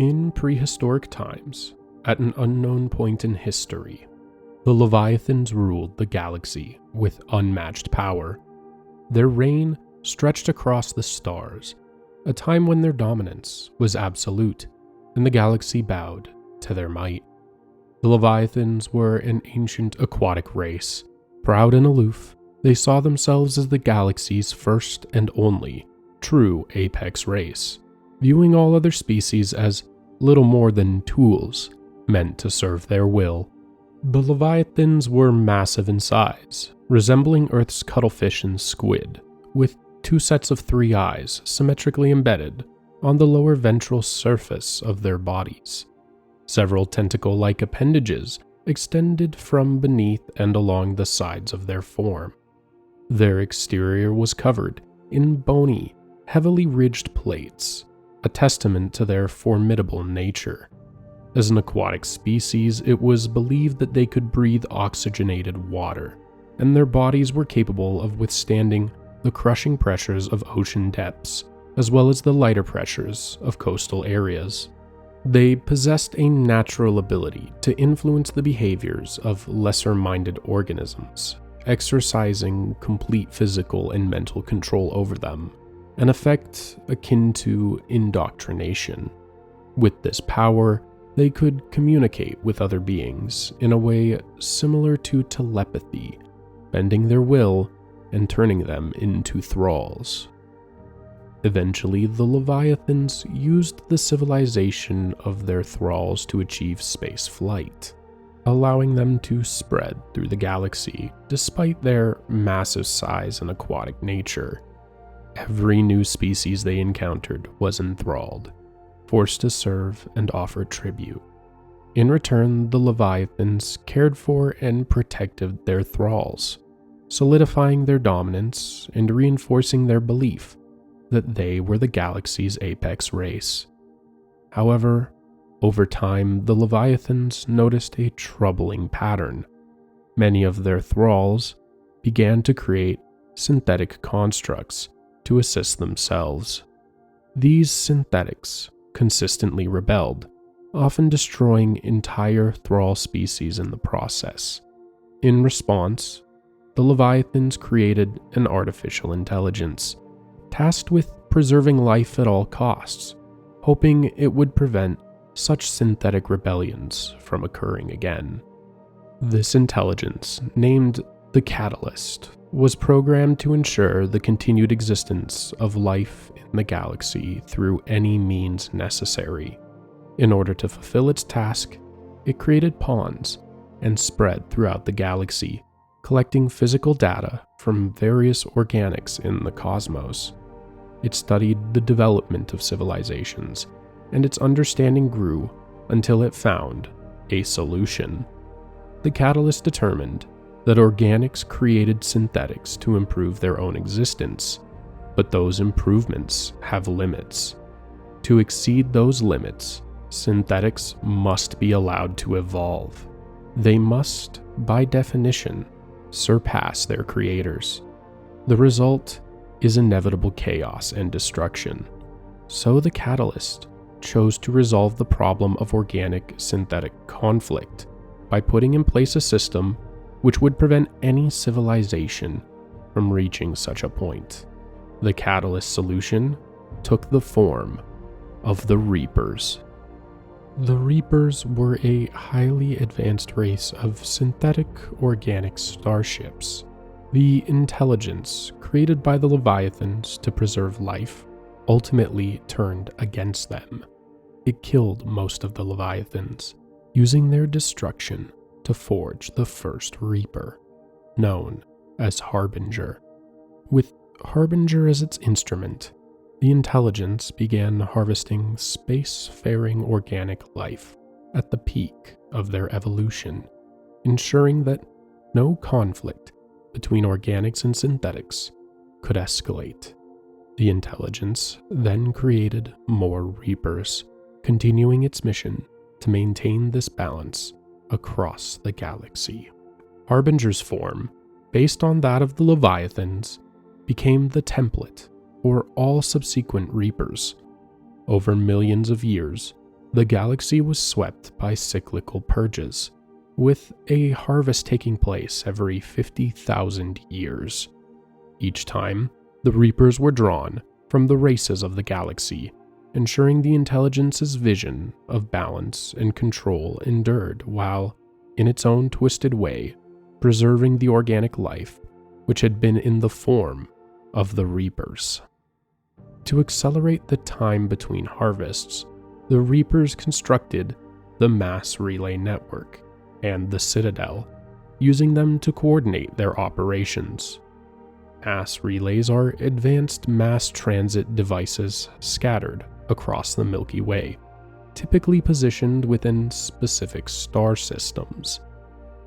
In prehistoric times, at an unknown point in history, the Leviathans ruled the galaxy with unmatched power. Their reign stretched across the stars, a time when their dominance was absolute, and the galaxy bowed to their might. The Leviathans were an ancient aquatic race. Proud and aloof, they saw themselves as the galaxy's first and only true apex race, viewing all other species as little more than tools meant to serve their will. The Leviathans were massive in size, resembling Earth's cuttlefish and squid, with 2 sets of 3 eyes symmetrically embedded on the lower ventral surface of their bodies. Several tentacle-like appendages extended from beneath and along the sides of their form. Their exterior was covered in bony, heavily ridged plates, a testament to their formidable nature. As an aquatic species, it was believed that they could breathe oxygenated water, and their bodies were capable of withstanding the crushing pressures of ocean depths, as well as the lighter pressures of coastal areas. They possessed a natural ability to influence the behaviors of lesser-minded organisms, exercising complete physical and mental control over them, an effect akin to indoctrination. With this power, they could communicate with other beings in a way similar to telepathy, bending their will and turning them into thralls. Eventually, the Leviathans used the civilization of their thralls to achieve space flight, allowing them to spread through the galaxy despite their massive size and aquatic nature. Every new species they encountered was enthralled, forced to serve and offer tribute. In return, the Leviathans cared for and protected their thralls, solidifying their dominance and reinforcing their belief that they were the galaxy's apex race. However, over time, the Leviathans noticed a troubling pattern. Many of their thralls began to create synthetic constructs to assist themselves. These synthetics consistently rebelled, often destroying entire thrall species in the process. In response, the Leviathans created an artificial intelligence, tasked with preserving life at all costs, hoping it would prevent such synthetic rebellions from occurring again. This intelligence, named the Catalyst, was programmed to ensure the continued existence of life in the galaxy through any means necessary. In order to fulfill its task, it created pawns and spread throughout the galaxy, collecting physical data from various organics in the cosmos. It studied the development of civilizations, and its understanding grew until it found a solution. The Catalyst determined that organics created synthetics to improve their own existence, but those improvements have limits. To exceed those limits, synthetics must be allowed to evolve. They must, by definition, surpass their creators. The result is inevitable chaos and destruction. So the Catalyst chose to resolve the problem of organic-synthetic conflict by putting in place a system which would prevent any civilization from reaching such a point. The Catalyst solution took the form of the Reapers. The Reapers were a highly advanced race of synthetic organic starships. The intelligence created by the Leviathans to preserve life ultimately turned against them. It killed most of the Leviathans, using their destruction to forge the first Reaper, known as Harbinger. With Harbinger as its instrument, the intelligence began harvesting space-faring organic life at the peak of their evolution, ensuring that no conflict between organics and synthetics could escalate. The intelligence then created more Reapers, continuing its mission to maintain this balance across the galaxy. Harbinger's form, based on that of the Leviathans, became the template for all subsequent Reapers. Over millions of years, The galaxy was swept by cyclical purges, with a harvest taking place every 50,000 years. Each time, the Reapers were drawn from the races of the galaxy, ensuring the intelligence's vision of balance and control endured while, in its own twisted way, preserving the organic life which had been in the form of the Reapers. To accelerate the time between harvests, the Reapers constructed the Mass Relay Network and the Citadel, using them to coordinate their operations. Mass relays are advanced mass transit devices scattered across the Milky Way, typically positioned within specific star systems.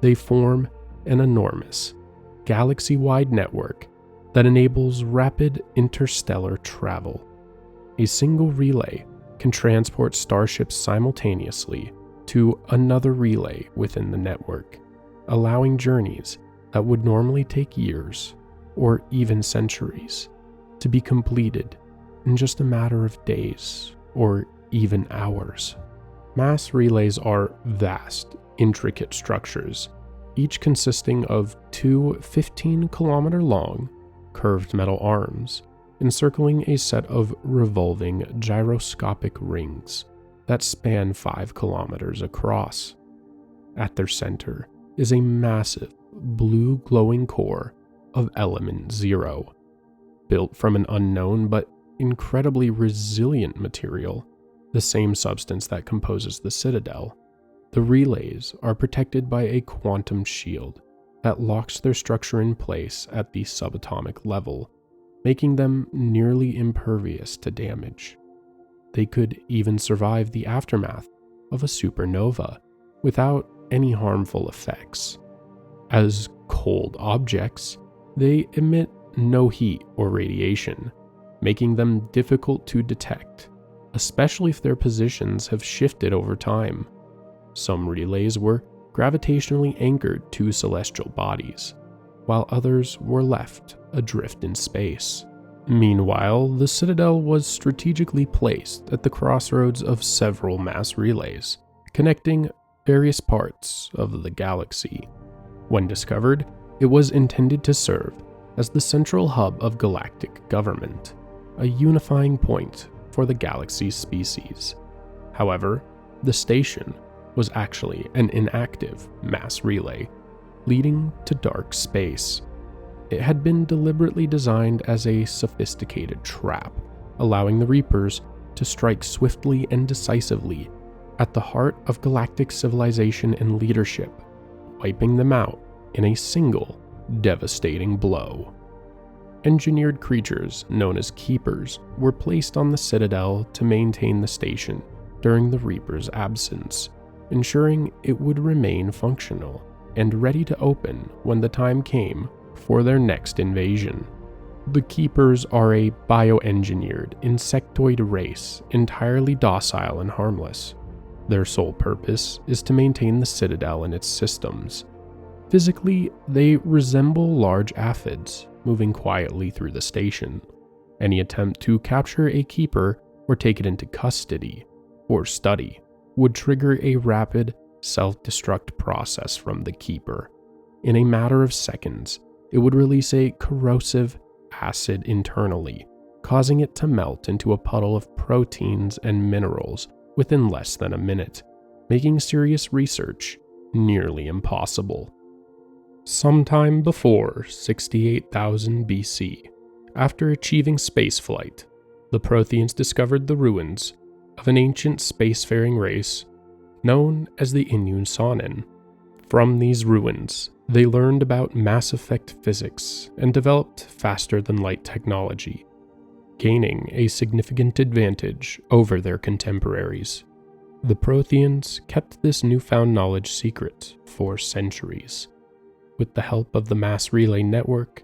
They form an enormous, galaxy-wide network that enables rapid interstellar travel. A single relay can transport starships simultaneously to another relay within the network, allowing journeys that would normally take years or even centuries to be completed in just a matter of days or even hours. Mass relays are vast, intricate structures, each consisting of two 15-kilometer-long, curved metal arms encircling a set of revolving gyroscopic rings that span 5 kilometers across. At their center is a massive, blue glowing core of element 0, built from an unknown but incredibly resilient material, the same substance that composes the Citadel. The relays are protected by a quantum shield that locks their structure in place at the subatomic level, making them nearly impervious to damage. They could even survive the aftermath of a supernova without any harmful effects. As cold objects, they emit no heat or radiation, making them difficult to detect, especially if their positions have shifted over time. Some relays were gravitationally anchored to celestial bodies, while others were left adrift in space. Meanwhile, the Citadel was strategically placed at the crossroads of several mass relays, connecting various parts of the galaxy. When discovered, it was intended to serve as the central hub of galactic government, a unifying point for the galaxy's species. However, the station was actually an inactive mass relay, leading to dark space. It had been deliberately designed as a sophisticated trap, allowing the Reapers to strike swiftly and decisively at the heart of galactic civilization and leadership, wiping them out in a single, devastating blow. Engineered creatures known as Keepers were placed on the Citadel to maintain the station during the Reapers' absence, ensuring it would remain functional and ready to open when the time came for their next invasion. The Keepers are a bioengineered insectoid race entirely docile and harmless. Their sole purpose is to maintain the Citadel and its systems. Physically, they resemble large aphids, moving quietly through the station. Any attempt to capture a Keeper or take it into custody or study would trigger a rapid self-destruct process from the Keeper. In a matter of seconds, it would release a corrosive acid internally, causing it to melt into a puddle of proteins and minerals within less than a minute, making serious research nearly impossible. Sometime before 68,000 BC, after achieving spaceflight, the Protheans discovered the ruins of an ancient spacefaring race known as the Innu-Sonin. From these ruins, they learned about mass effect physics and developed faster-than-light technology, gaining a significant advantage over their contemporaries. The Protheans kept this newfound knowledge secret for centuries. With the help of the mass relay network,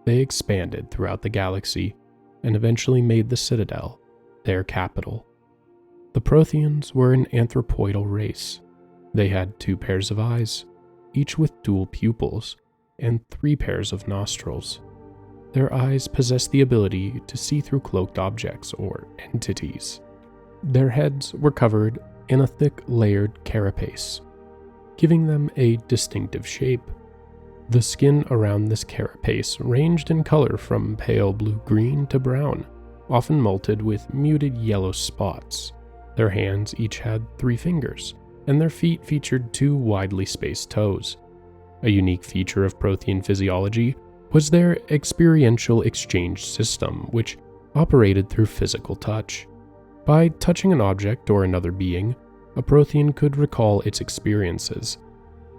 they expanded throughout the galaxy and eventually made the Citadel their capital. The Protheans were an anthropoidal race. They had 2 pairs of eyes, each with dual pupils, and 3 pairs of nostrils. Their eyes possessed the ability to see through cloaked objects or entities. Their heads were covered and a thick layered carapace, giving them a distinctive shape. The skin around this carapace ranged in color from pale blue-green to brown, often malted with muted yellow spots. Their hands each had 3 fingers, and their feet featured 2 widely spaced toes. A unique feature of Prothean physiology was their experiential exchange system, which operated through physical touch. By touching an object or another being, a Prothean could recall its experiences.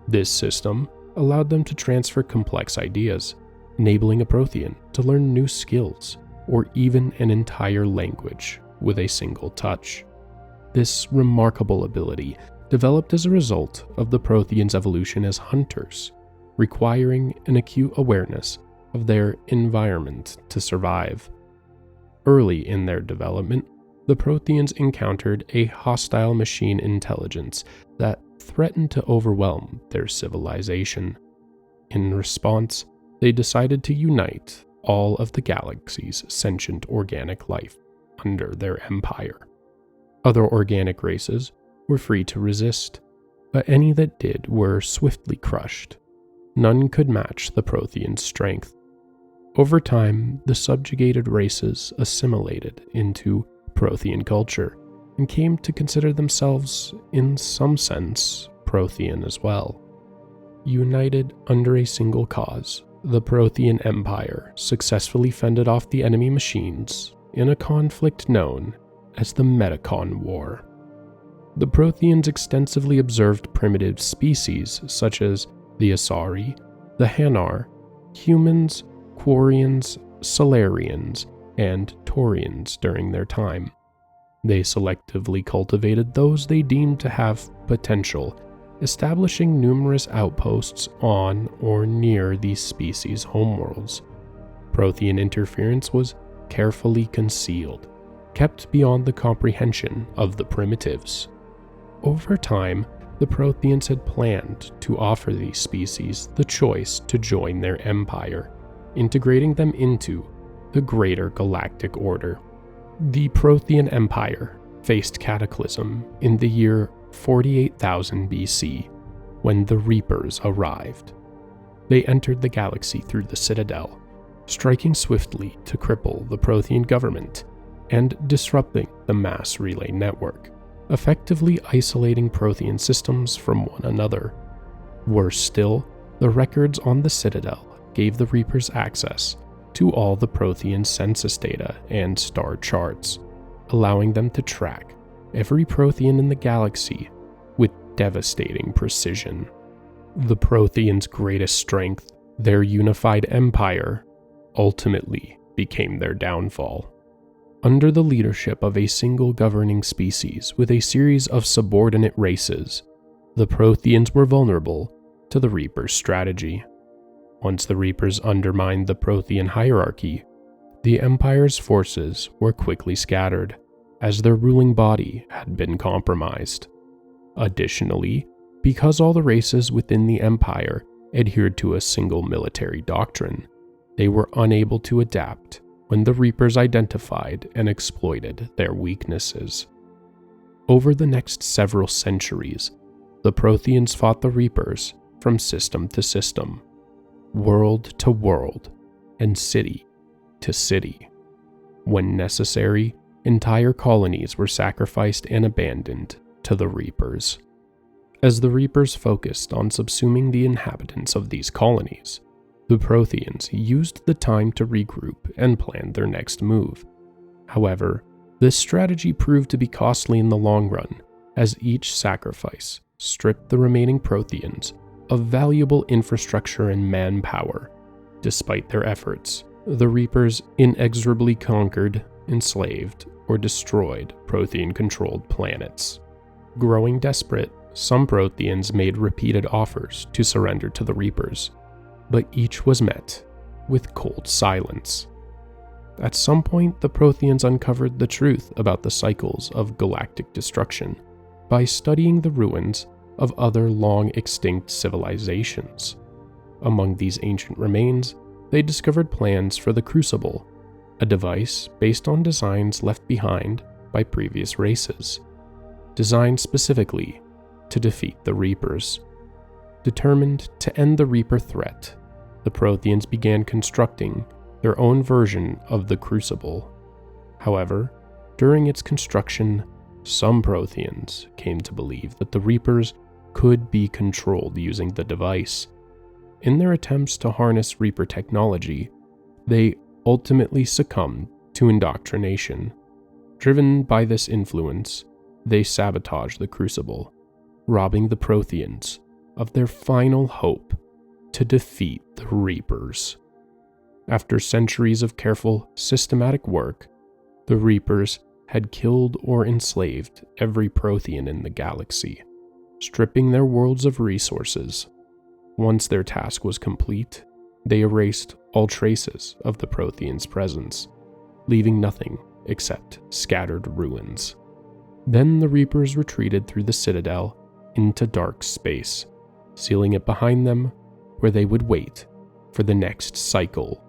This system allowed them to transfer complex ideas, enabling a Prothean to learn new skills or even an entire language with a single touch. This remarkable ability developed as a result of the Protheans' evolution as hunters, requiring an acute awareness of their environment to survive. Early in their development, the Protheans encountered a hostile machine intelligence that threatened to overwhelm their civilization. In response, they decided to unite all of the galaxy's sentient organic life under their empire. Other organic races were free to resist, but any that did were swiftly crushed. None could match the Prothean strength. Over time, the subjugated races assimilated into Prothean culture and came to consider themselves, in some sense, Prothean as well. United under a single cause, the Prothean Empire successfully fended off the enemy machines in a conflict known as the Metacon War. The Protheans extensively observed primitive species such as the Asari, the Hanar, humans, Quarians, Solarians, and Taurians during their time. They selectively cultivated those they deemed to have potential, establishing numerous outposts on or near these species' homeworlds. Prothean interference was carefully concealed, kept beyond the comprehension of the primitives. Over time, the Protheans had planned to offer these species the choice to join their empire, integrating them into the greater galactic order. The Prothean Empire faced cataclysm in the year 48,000 BC, when the Reapers arrived. They entered the galaxy through the Citadel, striking swiftly to cripple the Prothean government and disrupting the mass relay network, effectively isolating Prothean systems from one another. Worse still, the records on the Citadel gave the Reapers access to all the Prothean census data and star charts, allowing them to track every Prothean in the galaxy with devastating precision. The Protheans' greatest strength, their unified empire, ultimately became their downfall. Under the leadership of a single governing species with a series of subordinate races, the Protheans were vulnerable to the Reapers' strategy. Once the Reapers undermined the Prothean hierarchy, the Empire's forces were quickly scattered, as their ruling body had been compromised. Additionally, because all the races within the Empire adhered to a single military doctrine, they were unable to adapt when the Reapers identified and exploited their weaknesses. Over the next several centuries, the Protheans fought the Reapers from system to system, world to world, and city to city. When necessary, entire colonies were sacrificed and abandoned to the Reapers. As the Reapers focused on subsuming the inhabitants of these colonies, the Protheans used the time to regroup and plan their next move. However, this strategy proved to be costly in the long run, as each sacrifice stripped the remaining Protheans of valuable infrastructure and manpower. Despite their efforts, the Reapers inexorably conquered, enslaved, or destroyed Prothean-controlled planets. Growing desperate, some Protheans made repeated offers to surrender to the Reapers, but each was met with cold silence. At some point, the Protheans uncovered the truth about the cycles of galactic destruction by studying the ruins of other long-extinct civilizations. Among these ancient remains, they discovered plans for the Crucible, a device based on designs left behind by previous races. designed specifically to defeat the Reapers. Determined to end the Reaper threat, the Protheans began constructing their own version of the Crucible. However, during its construction, some Protheans came to believe that the Reapers could be controlled using the device. In their attempts to harness Reaper technology, they ultimately succumbed to indoctrination. Driven by this influence, they sabotaged the Crucible, robbing the Protheans of their final hope to defeat the Reapers. After centuries of careful, systematic work, the Reapers had killed or enslaved every Prothean in the galaxy, stripping their worlds of resources. Once their task was complete, they erased all traces of the Protheans' presence, leaving nothing except scattered ruins. Then the Reapers retreated through the Citadel into dark space, sealing it behind them where they would wait for the next cycle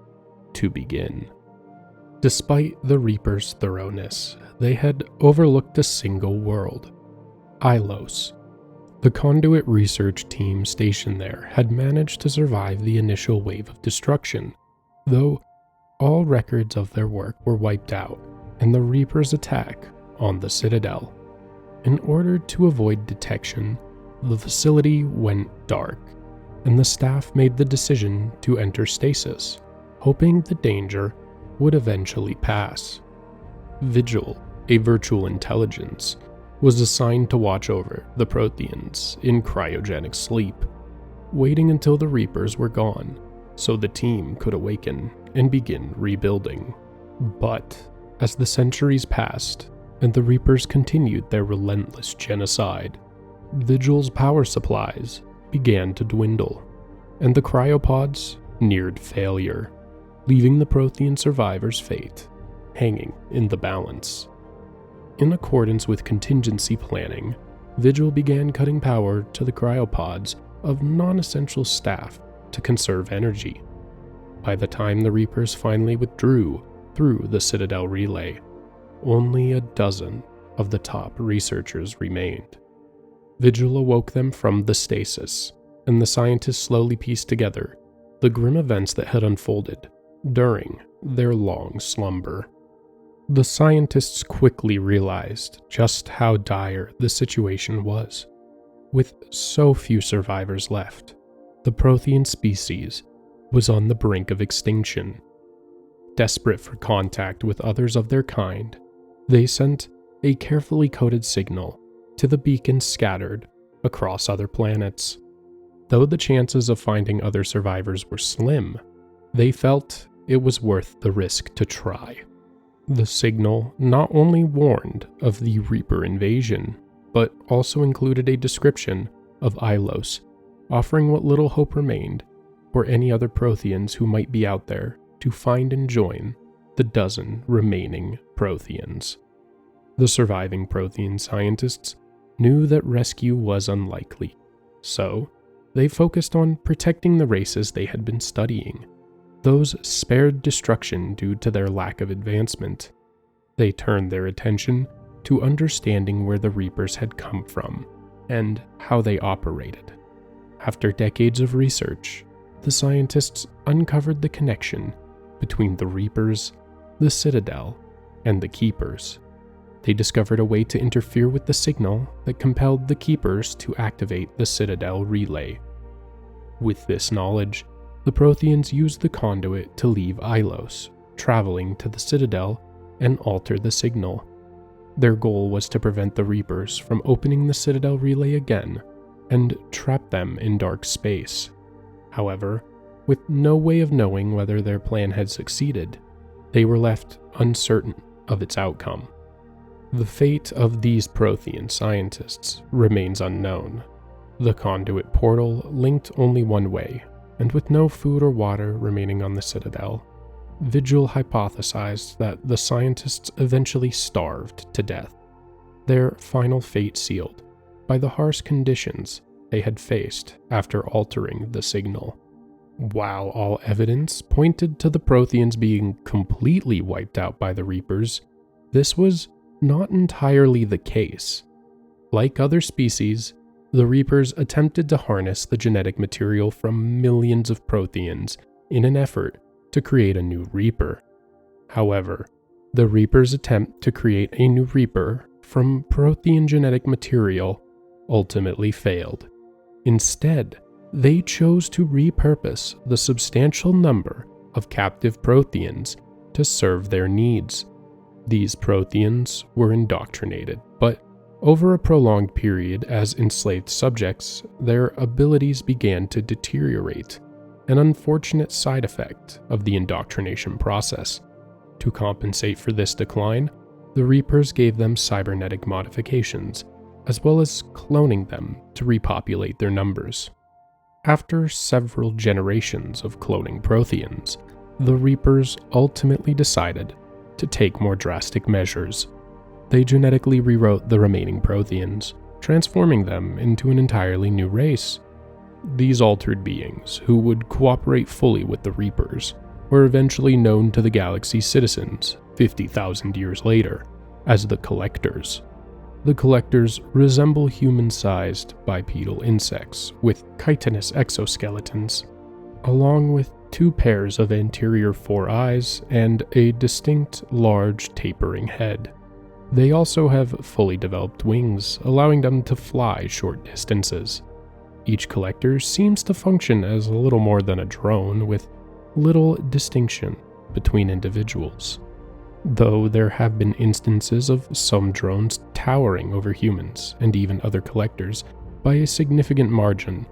to begin. Despite the Reapers' thoroughness, they had overlooked a single world, Ilos. The Conduit research team stationed there had managed to survive the initial wave of destruction, though all records of their work were wiped out in the Reapers' attack on the Citadel. In order to avoid detection, the facility went dark, and the staff made the decision to enter stasis, hoping the danger would eventually pass. Vigil, a virtual intelligence, was assigned to watch over the Protheans in cryogenic sleep, waiting until the Reapers were gone so the team could awaken and begin rebuilding. But as the centuries passed and the Reapers continued their relentless genocide, Vigil's power supplies began to dwindle, and the cryopods neared failure, leaving the Prothean survivors' fate hanging in the balance. In accordance with contingency planning, Vigil began cutting power to the cryopods of non-essential staff to conserve energy. By the time the Reapers finally withdrew through the Citadel relay, only a dozen of the top researchers remained. Vigil awoke them from the stasis, and the scientists slowly pieced together the grim events that had unfolded during their long slumber. The scientists quickly realized just how dire the situation was. With so few survivors left, the Prothean species was on the brink of extinction. Desperate for contact with others of their kind, they sent a carefully coded signal to the beacons scattered across other planets. Though the chances of finding other survivors were slim, they felt it was worth the risk to try. The signal not only warned of the Reaper invasion, but also included a description of Ilos, offering what little hope remained for any other Protheans who might be out there to find and join the dozen remaining Protheans. The surviving Prothean scientists knew that rescue was unlikely, so they focused on protecting the races they had been studying, those spared destruction due to their lack of advancement. They turned their attention to understanding where the Reapers had come from and how they operated. After decades of research, the scientists uncovered the connection between the Reapers, the Citadel, and the Keepers. They discovered a way to interfere with the signal that compelled the Keepers to activate the Citadel relay. With this knowledge, the Protheans used the conduit to leave Ilos, traveling to the Citadel and alter the signal. Their goal was to prevent the Reapers from opening the Citadel relay again and trap them in dark space. However, with no way of knowing whether their plan had succeeded, they were left uncertain of its outcome. The fate of these Prothean scientists remains unknown. The conduit portal linked only one way, and with no food or water remaining on the Citadel, Vigil hypothesized that the scientists eventually starved to death, their final fate sealed by the harsh conditions they had faced after altering the signal. While all evidence pointed to the Protheans being completely wiped out by the Reapers, this was not entirely the case. Like other species, the Reapers attempted to harness the genetic material from millions of Protheans in an effort to create a new Reaper. However, the Reapers' attempt to create a new Reaper from Prothean genetic material ultimately failed. Instead, they chose to repurpose the substantial number of captive Protheans to serve their needs. These Protheans were indoctrinated, but over a prolonged period as enslaved subjects, their abilities began to deteriorate, an unfortunate side effect of the indoctrination process. To compensate for this decline, the Reapers gave them cybernetic modifications, as well as cloning them to repopulate their numbers. After several generations of cloning Protheans, the Reapers ultimately decided to take more drastic measures. They genetically rewrote the remaining Protheans, transforming them into an entirely new race. These altered beings, who would cooperate fully with the Reapers, were eventually known to the galaxy's citizens 50,000 years later as the Collectors. The Collectors resemble human-sized bipedal insects with chitinous exoskeletons, along with 2 pairs of anterior 4 eyes and a distinct, large, tapering head. They also have fully developed wings, allowing them to fly short distances. Each Collector seems to function as a little more than a drone, with little distinction between individuals. Though there have been instances of some drones towering over humans and even other Collectors by a significant margin,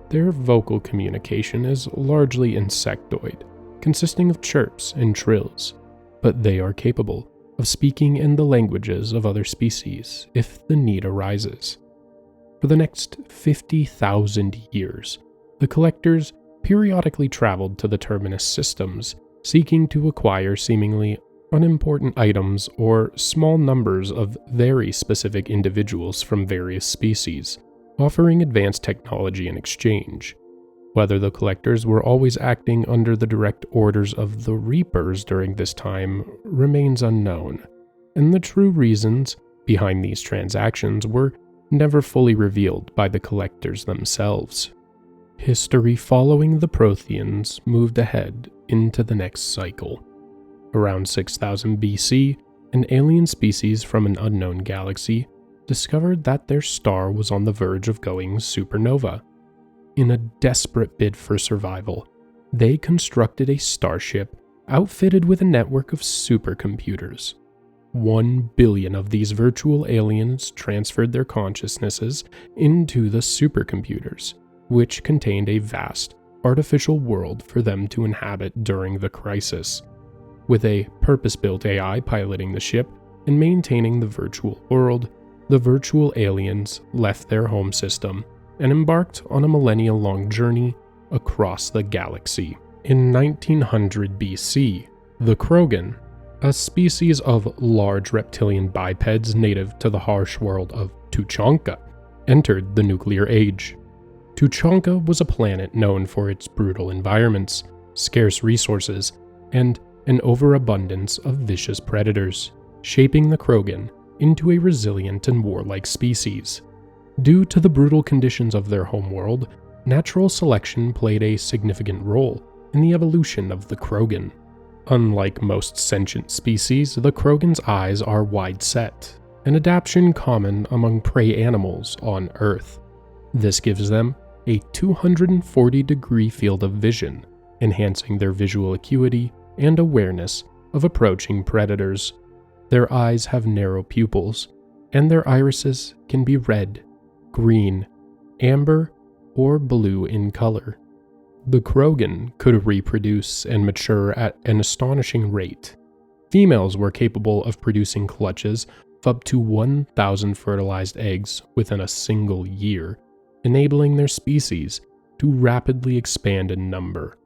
their vocal communication is largely insectoid, consisting of chirps and trills, but they are capable of speaking in the languages of other species if the need arises. For the next 50,000 years, the Collectors periodically traveled to the Terminus systems, seeking to acquire seemingly unimportant items or small numbers of very specific individuals from various species, offering advanced technology in exchange. Whether the Collectors were always acting under the direct orders of the Reapers during this time remains unknown, and the true reasons behind these transactions were never fully revealed by the Collectors themselves. History following the Protheans moved ahead into the next cycle. Around 6000 BC, an alien species from an unknown galaxy discovered that their star was on the verge of going supernova. In a desperate bid for survival, they constructed a starship outfitted with a network of supercomputers. 1 billion of these virtual aliens transferred their consciousnesses into the supercomputers, which contained a vast, artificial world for them to inhabit during the crisis. With a purpose-built AI piloting the ship and maintaining the virtual world, the virtual aliens left their home system and embarked on a millennia-long journey across the galaxy. In 1900 BC, the Krogan, a species of large reptilian bipeds native to the harsh world of Tuchanka, entered the nuclear age. Tuchanka was a planet known for its brutal environments, scarce resources, and an overabundance of vicious predators, shaping the Krogan into a resilient and warlike species. Due to the brutal conditions of their homeworld, natural selection played a significant role in the evolution of the Krogan. Unlike most sentient species, the Krogan's eyes are wide-set, an adaptation common among prey animals on Earth. This gives them a 240-degree field of vision, enhancing their visual acuity and awareness of approaching predators. Their eyes have narrow pupils, and their irises can be red, green, amber, or blue in color. The Krogan could reproduce and mature at an astonishing rate. Females were capable of producing clutches of up to 1,000 fertilized eggs within a single year, enabling their species to rapidly expand in number.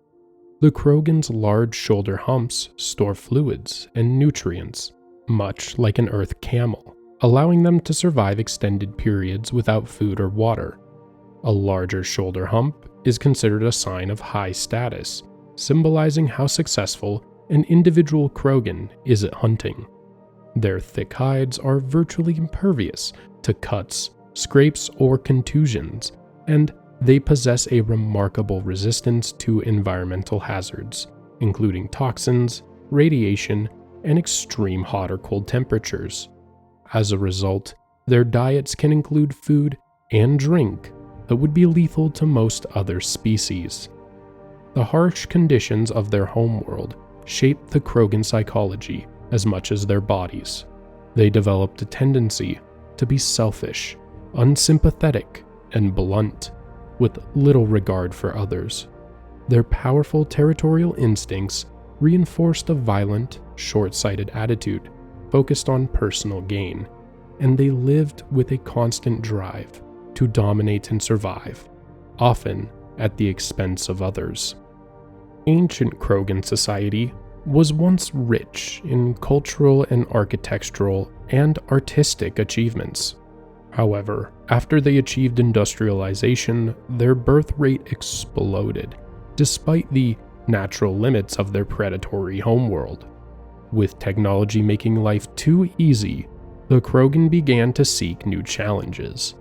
The Krogan's large shoulder humps store fluids and nutrients, much like an earth camel, allowing them to survive extended periods without food or water. A larger shoulder hump is considered a sign of high status, symbolizing how successful an individual Krogan is at hunting. Their thick hides are virtually impervious to cuts, scrapes, or contusions, and they possess a remarkable resistance to environmental hazards, including toxins, radiation, and extreme hot or cold temperatures. As a result, their diets can include food and drink that would be lethal to most other species. The harsh conditions of their homeworld shaped the Krogan psychology as much as their bodies. They developed a tendency to be selfish, unsympathetic, and blunt, with little regard for others. Their powerful territorial instincts reinforced a violent, short-sighted attitude focused on personal gain, and they lived with a constant drive to dominate and survive, often at the expense of others. Ancient Krogan society was once rich in cultural and architectural and artistic achievements. However, after they achieved industrialization, their birth rate exploded, despite the natural limits of their predatory homeworld. With technology making life too easy, the Krogan began to seek new challenges,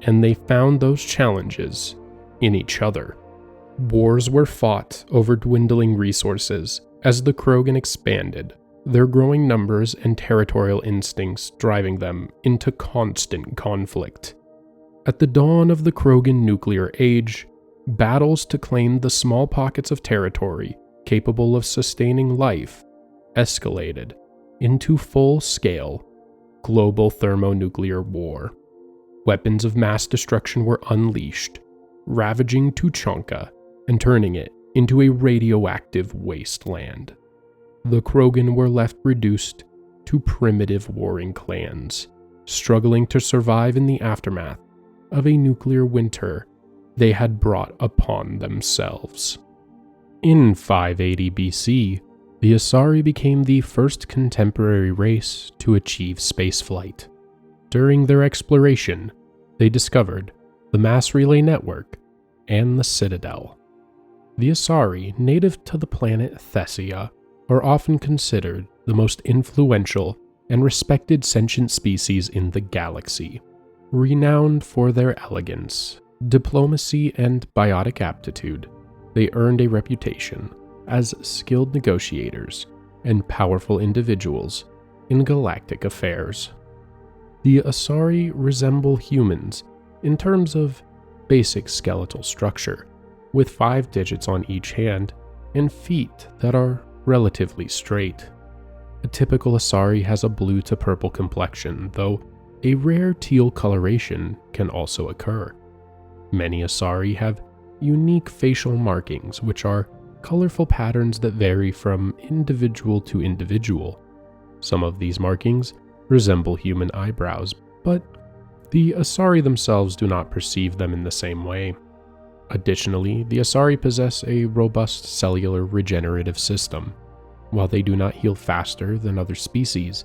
and they found those challenges in each other. Wars were fought over dwindling resources as the Krogan expanded, their growing numbers and territorial instincts driving them into constant conflict. At the dawn of the Krogan nuclear age, battles to claim the small pockets of territory capable of sustaining life escalated into full-scale global thermonuclear war. Weapons of mass destruction were unleashed, ravaging Tuchanka and turning it into a radioactive wasteland. The Krogan were left reduced to primitive warring clans, struggling to survive in the aftermath of a nuclear winter they had brought upon themselves. In 580 BC, the Asari became the first contemporary race to achieve spaceflight. During their exploration, they discovered the mass relay network and the Citadel. The Asari, native to the planet Thessia, are often considered the most influential and respected sentient species in the galaxy. Renowned for their elegance, diplomacy, and biotic aptitude, they earned a reputation as skilled negotiators and powerful individuals in galactic affairs. The Asari resemble humans in terms of basic skeletal structure, with 5 digits on each hand and feet that are relatively straight. A typical Asari has a blue to purple complexion, though a rare teal coloration can also occur. Many Asari have unique facial markings, which are colorful patterns that vary from individual to individual. Some of these markings resemble human eyebrows, but the Asari themselves do not perceive them in the same way. Additionally, the Asari possess a robust cellular regenerative system. While they do not heal faster than other species,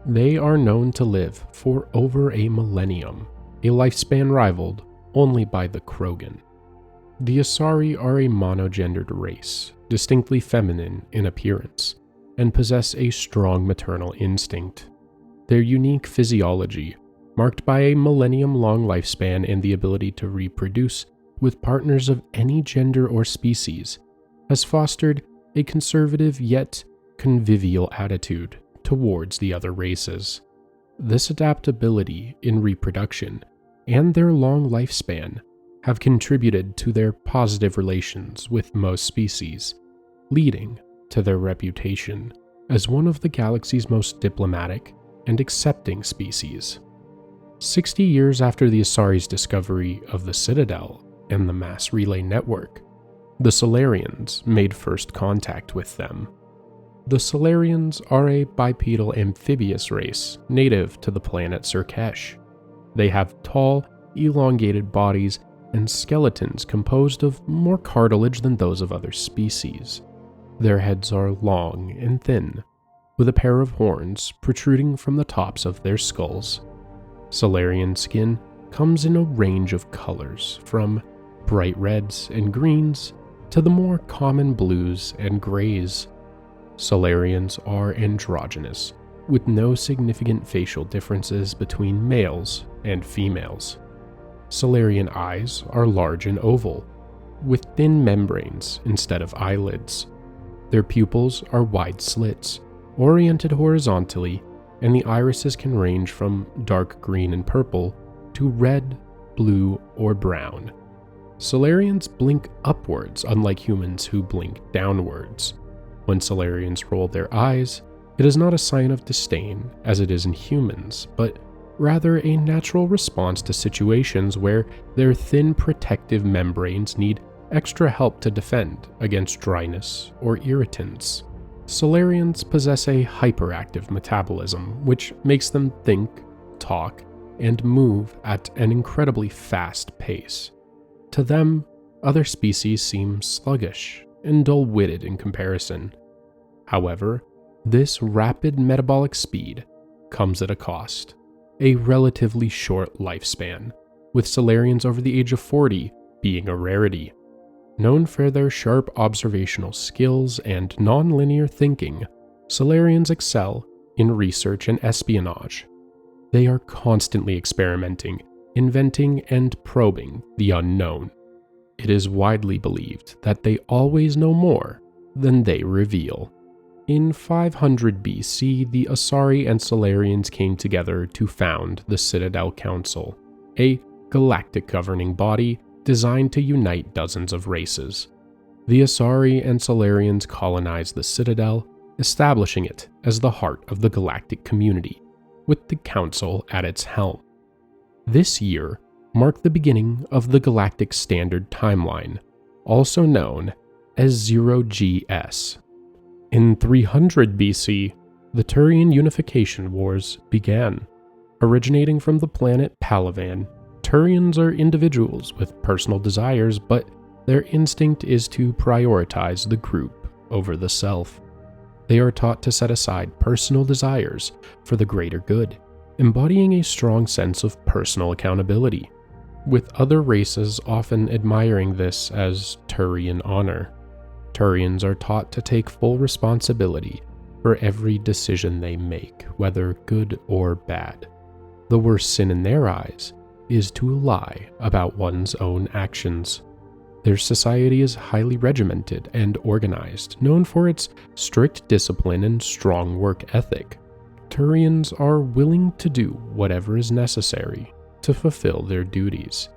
they are known to live for over a millennium, a lifespan rivaled only by the Krogan. The Asari are a monogendered race, distinctly feminine in appearance, and possess a strong maternal instinct. Their unique physiology, marked by a millennium-long lifespan and the ability to reproduce with partners of any gender or species, has fostered a conservative yet convivial attitude towards the other races. This adaptability in reproduction and their long lifespan have contributed to their positive relations with most species, leading to their reputation as one of the galaxy's most diplomatic and accepting species. 60 years after the Asari's discovery of the Citadel and the mass relay network, the Solarians made first contact with them. The Solarians are a bipedal amphibious race native to the planet Surkesh. They have tall, elongated bodies and skeletons composed of more cartilage than those of other species. Their heads are long and thin, with a pair of horns protruding from the tops of their skulls. Solarian skin comes in a range of colors, from bright reds and greens to the more common blues and grays. Solarians are androgynous, with no significant facial differences between males and females. Solarian eyes are large and oval, with thin membranes instead of eyelids. Their pupils are wide slits, oriented horizontally, and the irises can range from dark green and purple to red, blue, or brown. Solarians blink upwards, unlike humans who blink downwards. When Solarians roll their eyes, it is not a sign of disdain, as it is in humans, but rather a natural response to situations where their thin protective membranes need extra help to defend against dryness or irritants. Solarians possess a hyperactive metabolism, which makes them think, talk, and move at an incredibly fast pace. To them, other species seem sluggish and dull-witted in comparison. However, this rapid metabolic speed comes at a cost: a relatively short lifespan, with Solarians over the age of 40 being a rarity. Known for their sharp observational skills and non-linear thinking, Solarians excel in research and espionage. They are constantly experimenting, inventing, and probing the unknown. It is widely believed that they always know more than they reveal. In 500 BC, the Asari and Solarians came together to found the Citadel Council, a galactic governing body designed to unite dozens of races. The Asari and Solarians colonized the Citadel, establishing it as the heart of the galactic community, with the Council at its helm. This year marked the beginning of the Galactic Standard Timeline, also known as 0GS. In 300 BC, the Turian Unification Wars began. Originating from the planet Palavan, Turians are individuals with personal desires, but their instinct is to prioritize the group over the self. They are taught to set aside personal desires for the greater good, embodying a strong sense of personal accountability, with other races often admiring this as Turian honor. Turians are taught to take full responsibility for every decision they make, whether good or bad. The worst sin in their eyes is to lie about one's own actions. Their society is highly regimented and organized, known for its strict discipline and strong work ethic. Turians are willing to do whatever is necessary to fulfill their duties,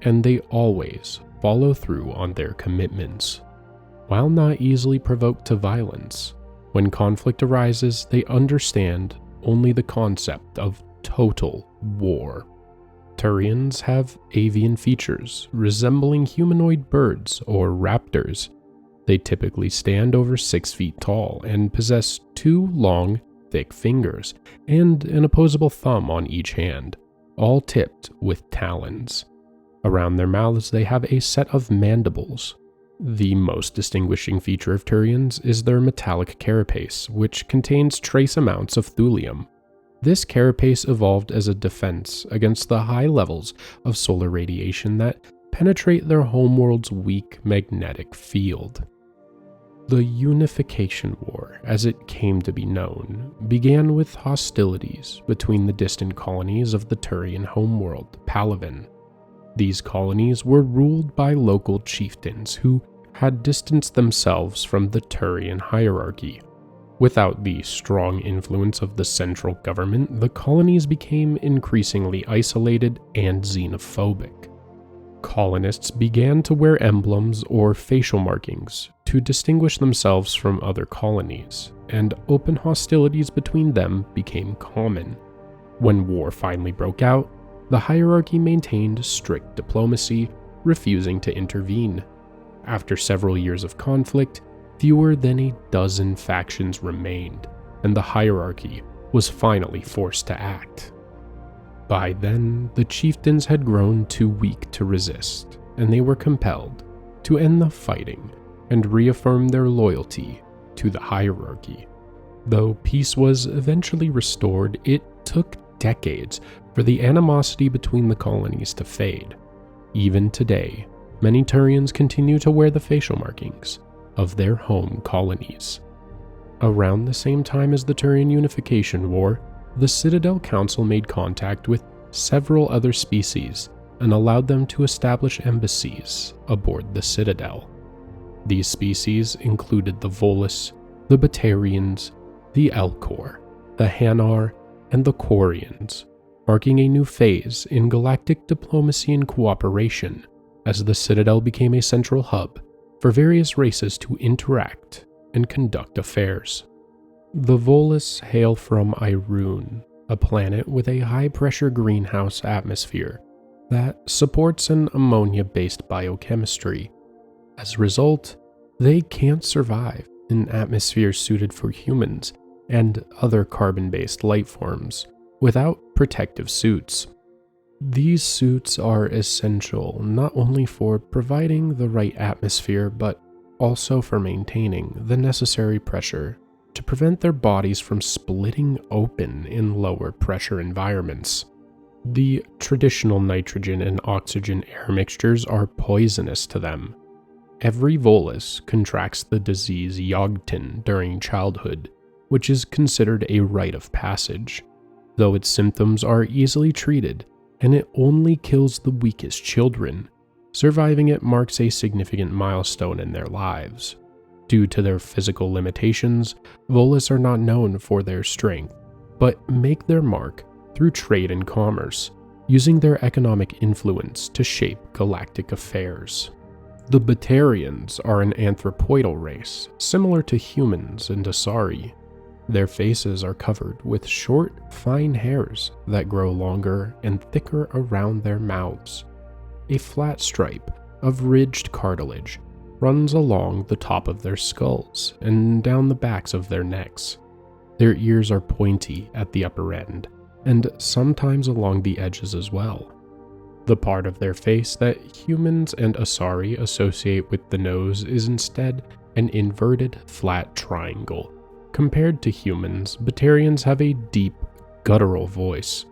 and they always follow through on their commitments. While not easily provoked to violence, when conflict arises, they understand only the concept of total war. Turians have avian features resembling humanoid birds or raptors. They typically stand over 6 feet tall and possess 2 long, thick fingers and an opposable thumb on each hand, all tipped with talons. Around their mouths they have a set of mandibles. The most distinguishing feature of Turians is their metallic carapace, which contains trace amounts of thulium. This carapace evolved as a defense against the high levels of solar radiation that penetrate their homeworld's weak magnetic field. The Unification War, as it came to be known, began with hostilities between the distant colonies of the Turian homeworld, Palavan. These colonies were ruled by local chieftains who had distanced themselves from the Turian hierarchy. Without the strong influence of the central government, the colonies became increasingly isolated and xenophobic. Colonists began to wear emblems or facial markings to distinguish themselves from other colonies, and open hostilities between them became common. When war finally broke out, the hierarchy maintained strict diplomacy, refusing to intervene. After several years of conflict, fewer than a dozen factions remained, and the hierarchy was finally forced to act. By then, the chieftains had grown too weak to resist, and they were compelled to end the fighting and reaffirm their loyalty to the hierarchy. Though peace was eventually restored, it took decades for the animosity between the colonies to fade. Even today, many Turians continue to wear the facial markings of their home colonies. Around the same time as the Turian Unification War, the Citadel Council made contact with several other species and allowed them to establish embassies aboard the Citadel. These species included the Volus, the Batarians, the Elcor, the Hanar, and the Quarians, marking a new phase in galactic diplomacy and cooperation as the Citadel became a central hub for various races to interact and conduct affairs. The Volus hail from Irune, a planet with a high-pressure greenhouse atmosphere that supports an ammonia-based biochemistry. As a result, they can't survive in atmospheres suited for humans and other carbon-based life forms without protective suits. These suits are essential not only for providing the right atmosphere, but also for maintaining the necessary pressure to prevent their bodies from splitting open in lower pressure environments. The traditional nitrogen and oxygen air mixtures are poisonous to them. Every Volus contracts the disease Yogtin during childhood, which is considered a rite of passage, though its symptoms are easily treated and it only kills the weakest children. Surviving it marks a significant milestone in their lives. Due to their physical limitations, Volus are not known for their strength, but make their mark through trade and commerce, using their economic influence to shape galactic affairs. The Batarians are an anthropoidal race, similar to humans and Asari. Their faces are covered with short, fine hairs that grow longer and thicker around their mouths. A flat stripe of ridged cartilage runs along the top of their skulls and down the backs of their necks. Their ears are pointy at the upper end, and sometimes along the edges as well. The part of their face that humans and Asari associate with the nose is instead an inverted, flat triangle. Compared to humans, Batarians have a deep, guttural voice.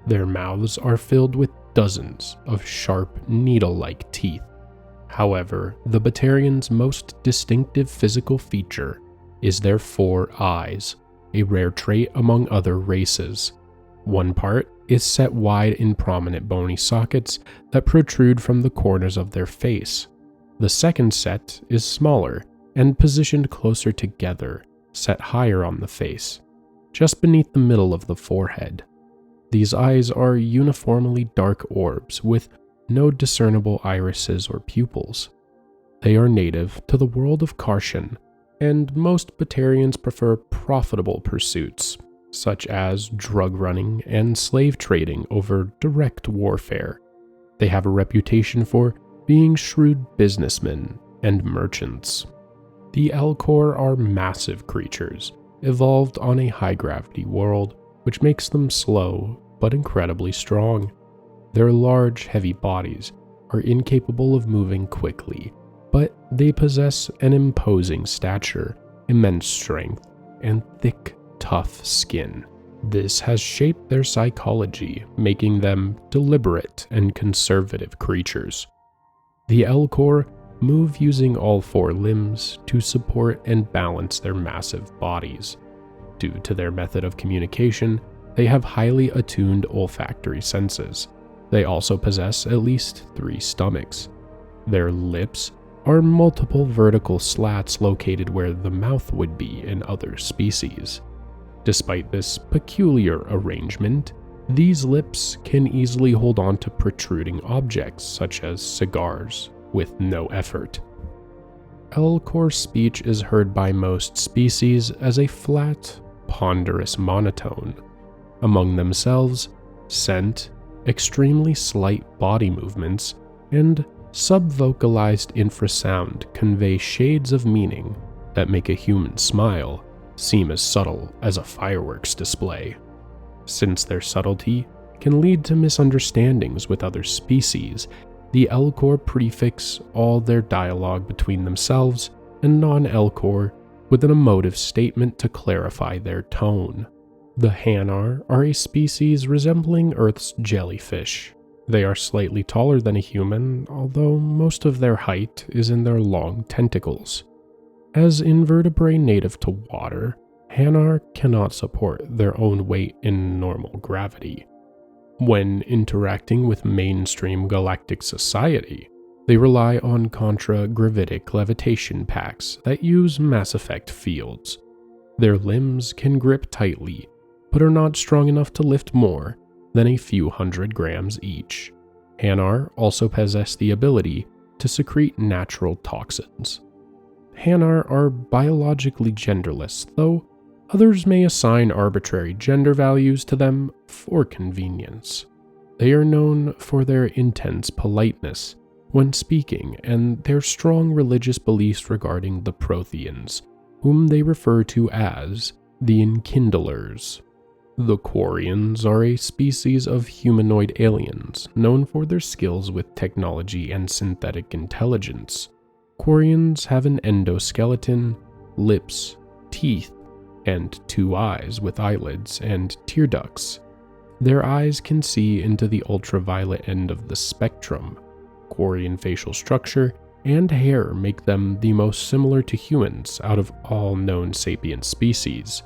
Their mouths are filled with dozens of sharp, needle-like teeth. However, the Batarians' most distinctive physical feature is their 4 eyes, a rare trait among other races. One part is set wide in prominent bony sockets that protrude from the corners of their face. The second set is smaller and positioned closer together, set higher on the face, just beneath the middle of the forehead. These eyes are uniformly dark orbs with no discernible irises or pupils. They are native to the world of Karshan, and most Batarians prefer profitable pursuits, such as drug running and slave trading over direct warfare. They have a reputation for being shrewd businessmen and merchants. The Elcor are massive creatures, evolved on a high-gravity world, which makes them slow but incredibly strong. Their large, heavy bodies are incapable of moving quickly, but they possess an imposing stature, immense strength, and thick, tough skin. This has shaped their psychology, making them deliberate and conservative creatures. The Elcor move using all 4 limbs to support and balance their massive bodies. Due to their method of communication, they have highly attuned olfactory senses. They also possess at least 3 stomachs. Their lips are multiple vertical slats located where the mouth would be in other species. Despite this peculiar arrangement, these lips can easily hold on to protruding objects such as cigars with no effort. Elcor speech is heard by most species as a flat, ponderous monotone. Among themselves, scent, extremely slight body movements, and subvocalized infrasound convey shades of meaning that make a human smile seem as subtle as a fireworks display. Since their subtlety can lead to misunderstandings with other species, the Elcor prefix all their dialogue between themselves and non-Elcor with an emotive statement to clarify their tone. The Hanar are a species resembling Earth's jellyfish. They are slightly taller than a human, although most of their height is in their long tentacles. As invertebrate native to water, Hanar cannot support their own weight in normal gravity. When interacting with mainstream galactic society, they rely on contra-gravitic levitation packs that use mass effect fields. Their limbs can grip tightly, but are not strong enough to lift more than a few hundred grams each. Hanar also possess the ability to secrete natural toxins. Hanar are biologically genderless, though others may assign arbitrary gender values to them for convenience. They are known for their intense politeness when speaking and their strong religious beliefs regarding the Protheans, whom they refer to as the Enkindlers. The Quarians are a species of humanoid aliens known for their skills with technology and synthetic intelligence. Quarians have an endoskeleton, lips, teeth, and 2 eyes with eyelids and tear ducts. Their eyes can see into the ultraviolet end of the spectrum. Quarian facial structure and hair make them the most similar to humans out of all known sapient species.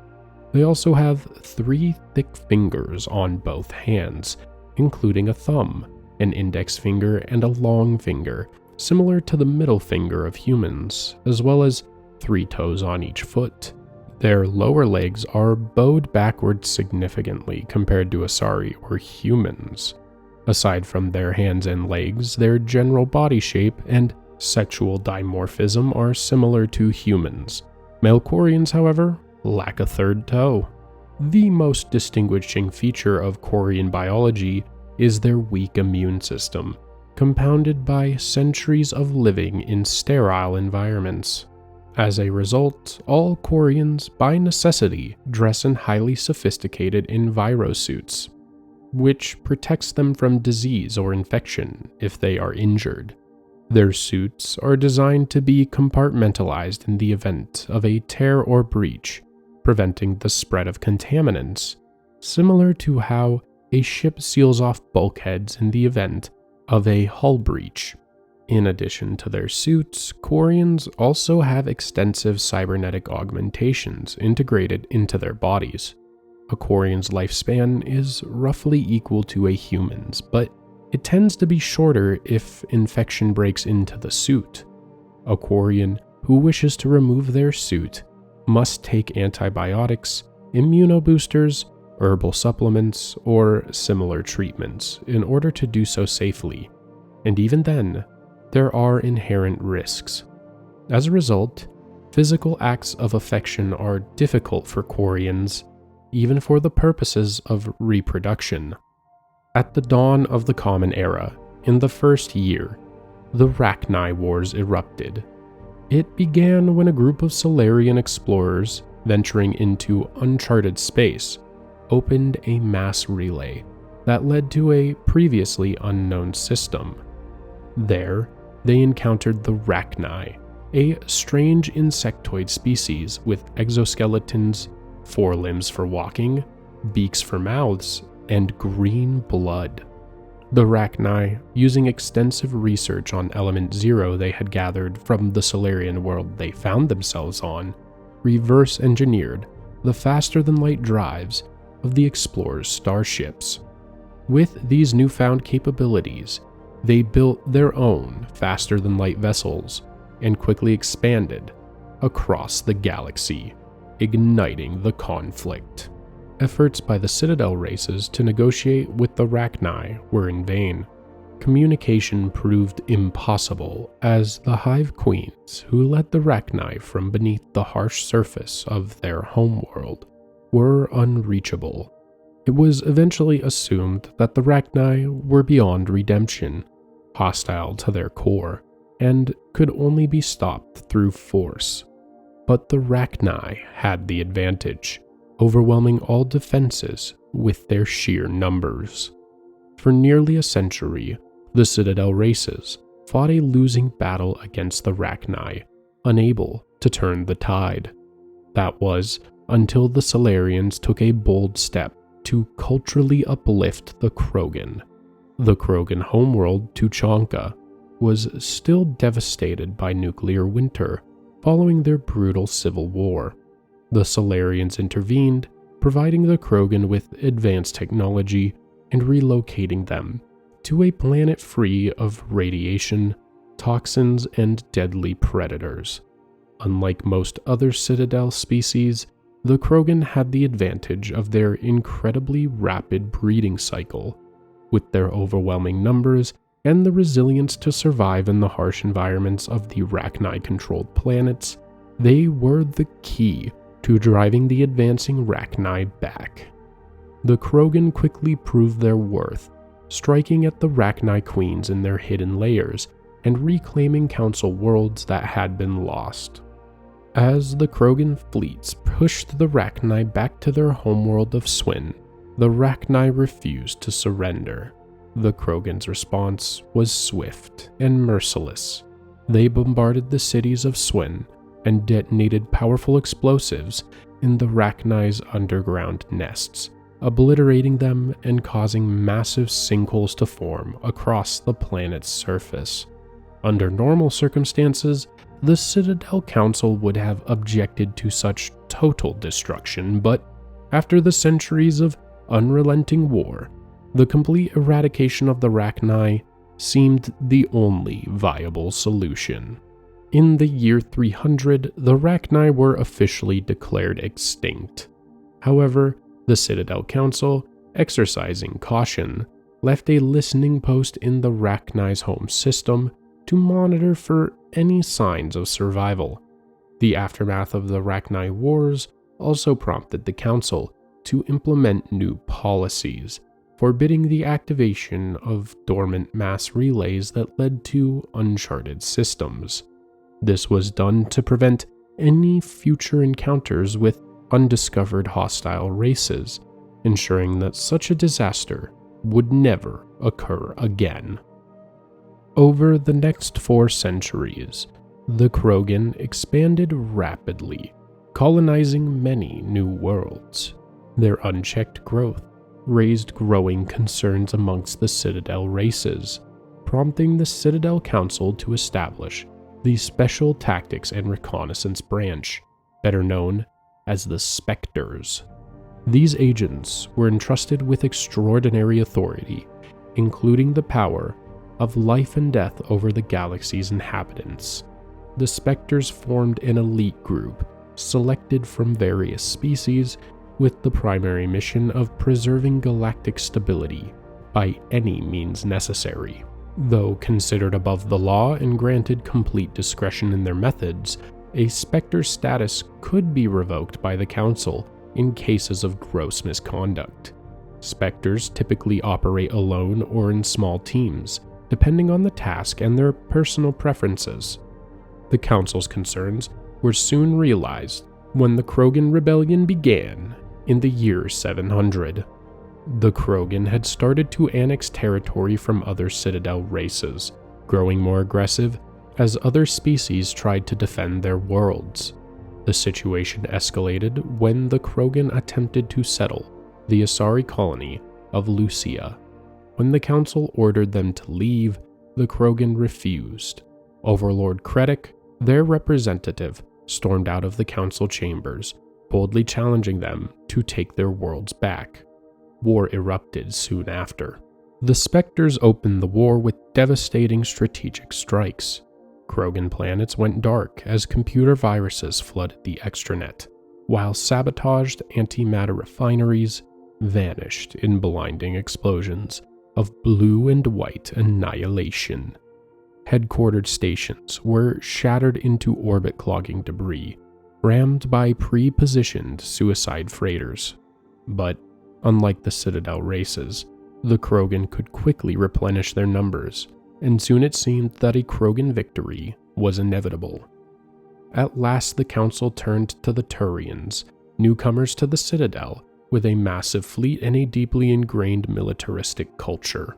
They also have 3 thick fingers on both hands, including a thumb, an index finger, and a long finger, similar to the middle finger of humans, as well as 3 toes on each foot. Their lower legs are bowed backwards significantly compared to Asari or humans. Aside from their hands and legs, their general body shape and sexual dimorphism are similar to humans. Male Quarians, however, lack a 3rd toe. The most distinguishing feature of Quarian biology is their weak immune system, compounded by centuries of living in sterile environments. As a result, all Quarians, by necessity, dress in highly sophisticated envirosuits, which protects them from disease or infection if they are injured. Their suits are designed to be compartmentalized in the event of a tear or breach, preventing the spread of contaminants, similar to how a ship seals off bulkheads in the event of a hull breach. In addition to their suits, Quarians also have extensive cybernetic augmentations integrated into their bodies. A Quarian's lifespan is roughly equal to a human's, but it tends to be shorter if infection breaks into the suit. A Quarian who wishes to remove their suit must take antibiotics, immunoboosters, herbal supplements, or similar treatments in order to do so safely, and even then, there are inherent risks. As a result, physical acts of affection are difficult for Quarians, even for the purposes of reproduction. At the dawn of the Common Era, in the first year, the Rachni Wars erupted. It began when a group of Solarian explorers venturing into uncharted space opened a mass relay that led to a previously unknown system. There, they encountered the Rachni, a strange insectoid species with exoskeletons, 4 limbs for walking, beaks for mouths, and green blood. The Rachni, using extensive research on Element Zero they had gathered from the Solarian world they found themselves on, reverse-engineered the faster-than-light drives of the explorers' starships. With these newfound capabilities, they built their own faster-than-light vessels and quickly expanded across the galaxy, igniting the conflict. Efforts by the Citadel races to negotiate with the Rachni were in vain. Communication proved impossible as the Hive Queens, who led the Rachni from beneath the harsh surface of their homeworld, were unreachable. It was eventually assumed that the Rachni were beyond redemption, hostile to their core, and could only be stopped through force. But the Rachni had the advantage, overwhelming all defenses with their sheer numbers. For nearly a century, the Citadel races fought a losing battle against the Rachni, unable to turn the tide. That was until the Solarians took a bold step to culturally uplift the Krogan. The Krogan homeworld, Tuchanka, was still devastated by nuclear winter following their brutal civil war. The Solarians intervened, providing the Krogan with advanced technology and relocating them to a planet free of radiation, toxins, and deadly predators. Unlike most other Citadel species, the Krogan had the advantage of their incredibly rapid breeding cycle. With their overwhelming numbers and the resilience to survive in the harsh environments of the Rachni-controlled planets, they were the key to driving the advancing Rachni back. The Krogan quickly proved their worth, striking at the Rachni queens in their hidden lairs and reclaiming Council worlds that had been lost. As the Krogan fleets pushed the Rachni back to their homeworld of Swin, the Rachni refused to surrender. The Krogan's response was swift and merciless. They bombarded the cities of Swin and detonated powerful explosives in the Rachni's underground nests, obliterating them and causing massive sinkholes to form across the planet's surface. Under normal circumstances, the Citadel Council would have objected to such total destruction, but after the centuries of unrelenting war, the complete eradication of the Rachni seemed the only viable solution. In the year 300, the Rachni were officially declared extinct. However, the Citadel Council, exercising caution, left a listening post in the Rachni's home system to monitor for any signs of survival. The aftermath of the Rachni Wars also prompted the Council to implement new policies, forbidding the activation of dormant mass relays that led to uncharted systems. This was done to prevent any future encounters with undiscovered hostile races, ensuring that such a disaster would never occur again. Over the next 4 centuries, the Krogan expanded rapidly, colonizing many new worlds. Their unchecked growth raised growing concerns amongst the Citadel races, prompting the Citadel Council to establish the Special Tactics and Reconnaissance Branch, better known as the Spectres. These agents were entrusted with extraordinary authority, including the power of life and death over the galaxy's inhabitants. The Spectres formed an elite group selected from various species with the primary mission of preserving galactic stability by any means necessary. Though considered above the law and granted complete discretion in their methods, a Spectre status could be revoked by the Council in cases of gross misconduct. Spectres typically operate alone or in small teams, depending on the task and their personal preferences. The Council's concerns were soon realized when the Krogan Rebellion began in the year 700. The Krogan had started to annex territory from other Citadel races, growing more aggressive as other species tried to defend their worlds. The situation escalated when the Krogan attempted to settle the Asari colony of Lucia. When the Council ordered them to leave, the Krogan refused. Overlord Krennic, their representative, stormed out of the Council chambers, boldly challenging them to take their worlds back. War erupted soon after. The Spectres opened the war with devastating strategic strikes. Krogan planets went dark as computer viruses flooded the extranet, while sabotaged antimatter refineries vanished in blinding explosions of blue and white annihilation. Headquartered stations were shattered into orbit-clogging debris, rammed by pre-positioned suicide freighters. But, unlike the Citadel races, the Krogan could quickly replenish their numbers, and soon it seemed that a Krogan victory was inevitable. At last the Council turned to the Turians, newcomers to the Citadel, with a massive fleet and a deeply ingrained militaristic culture.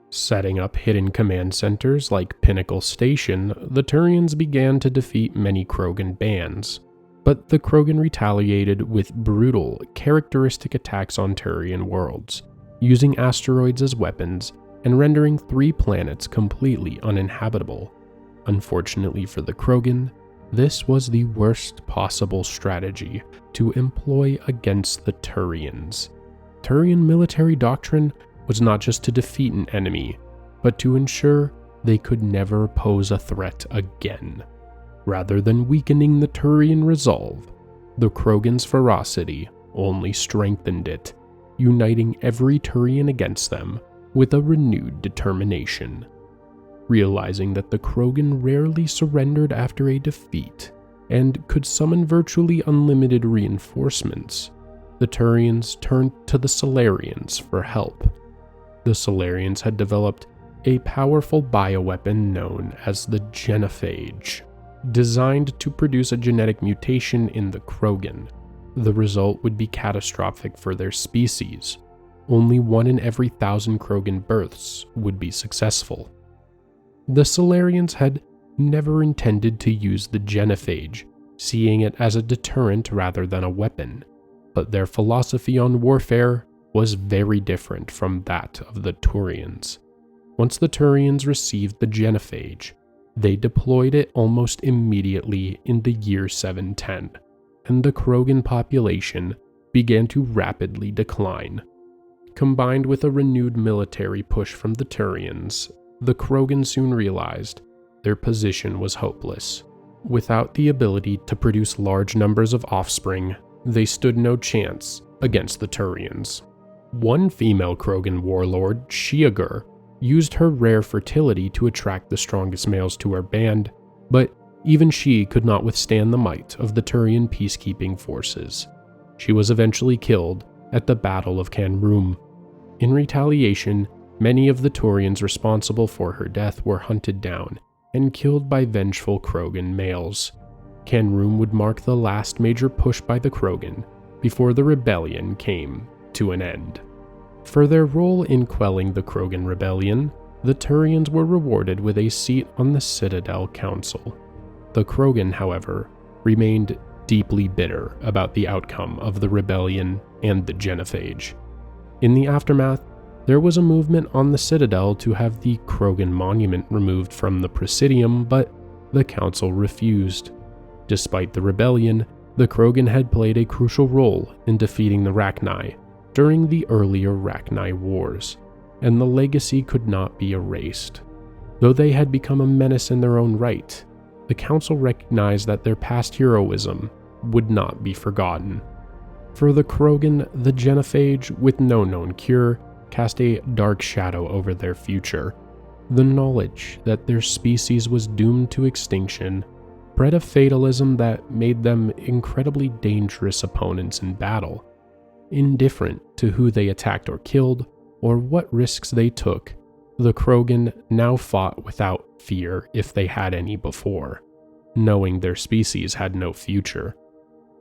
Setting up hidden command centers like Pinnacle Station, the Turians began to defeat many Krogan bands, but the Krogan retaliated with brutal, characteristic attacks on Turian worlds, using asteroids as weapons and rendering 3 planets completely uninhabitable. Unfortunately for the Krogan, This was the worst possible strategy to employ against the Turians. Turian military doctrine was not just to defeat an enemy, but to ensure they could never pose a threat again. Rather than weakening the Turian resolve, the Krogan's ferocity only strengthened it, uniting every Turian against them with a renewed determination. Realizing that the Krogan rarely surrendered after a defeat and could summon virtually unlimited reinforcements, the Turians turned to the Solarians for help. The Solarians had developed a powerful bioweapon known as the genophage, designed to produce a genetic mutation in the Krogan. The result would be catastrophic for their species. Only 1 in every 1,000 Krogan births would be successful. The Solarians had never intended to use the genophage, seeing it as a deterrent rather than a weapon, but their philosophy on warfare was very different from that of the Turians. Once the Turians received the genophage, they deployed it almost immediately in the year 710, and the Krogan population began to rapidly decline. Combined with a renewed military push from the Turians, the Krogan soon realized their position was hopeless. Without the ability to produce large numbers of offspring, they stood no chance against the Turians. One female Krogan warlord, Shiagur, used her rare fertility to attract the strongest males to her band, but even she could not withstand the might of the Turian peacekeeping forces. She was eventually killed at the Battle of Canrum. In retaliation, many of the Turians responsible for her death were hunted down and killed by vengeful Krogan males. Canrum would mark the last major push by the Krogan before the rebellion came to an end. For their role in quelling the Krogan rebellion, the Turians were rewarded with a seat on the Citadel Council. The Krogan, however, remained deeply bitter about the outcome of the rebellion and the genophage. In the aftermath, there was a movement on the Citadel to have the Krogan monument removed from the Presidium, but the Council refused. Despite the rebellion, the Krogan had played a crucial role in defeating the Rachni during the earlier Rachni Wars, and the legacy could not be erased. Though they had become a menace in their own right, the Council recognized that their past heroism would not be forgotten. For the Krogan, the genophage, with no known cure, cast a dark shadow over their future. The knowledge that their species was doomed to extinction bred a fatalism that made them incredibly dangerous opponents in battle. Indifferent to who they attacked or killed, or what risks they took, the Krogan now fought without fear if they had any before, knowing their species had no future.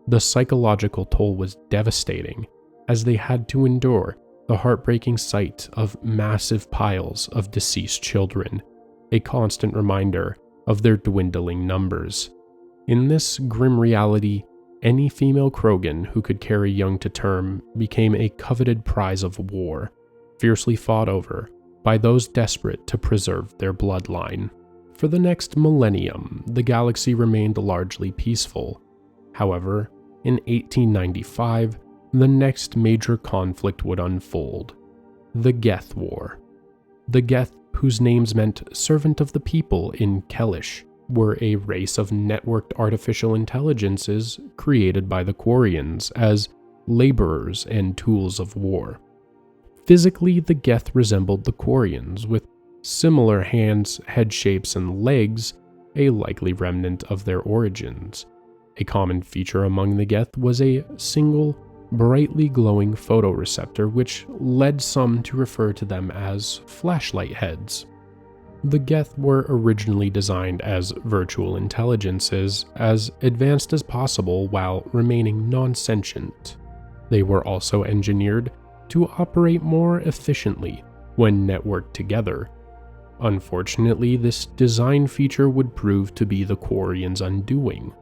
The psychological toll was devastating, as they had to endure the heartbreaking sight of massive piles of deceased children, a constant reminder of their dwindling numbers. In this grim reality, any female Krogan who could carry young to term became a coveted prize of war, fiercely fought over by those desperate to preserve their bloodline. For the next millennium, the galaxy remained largely peaceful. However, in 1895, the next major conflict would unfold: the Geth War. The Geth, whose names meant servant of the people in Kellish, were a race of networked artificial intelligences created by the Quarians as laborers and tools of war. Physically, the Geth resembled the Quarians, with similar hands, head shapes, and legs, a likely remnant of their origins. A common feature among the Geth was a single, brightly glowing photoreceptor, which led some to refer to them as flashlight heads. The Geth were originally designed as virtual intelligences, as advanced as possible while remaining non-sentient. They were also engineered to operate more efficiently when networked together. Unfortunately, this design feature would prove to be the Quarians' undoing.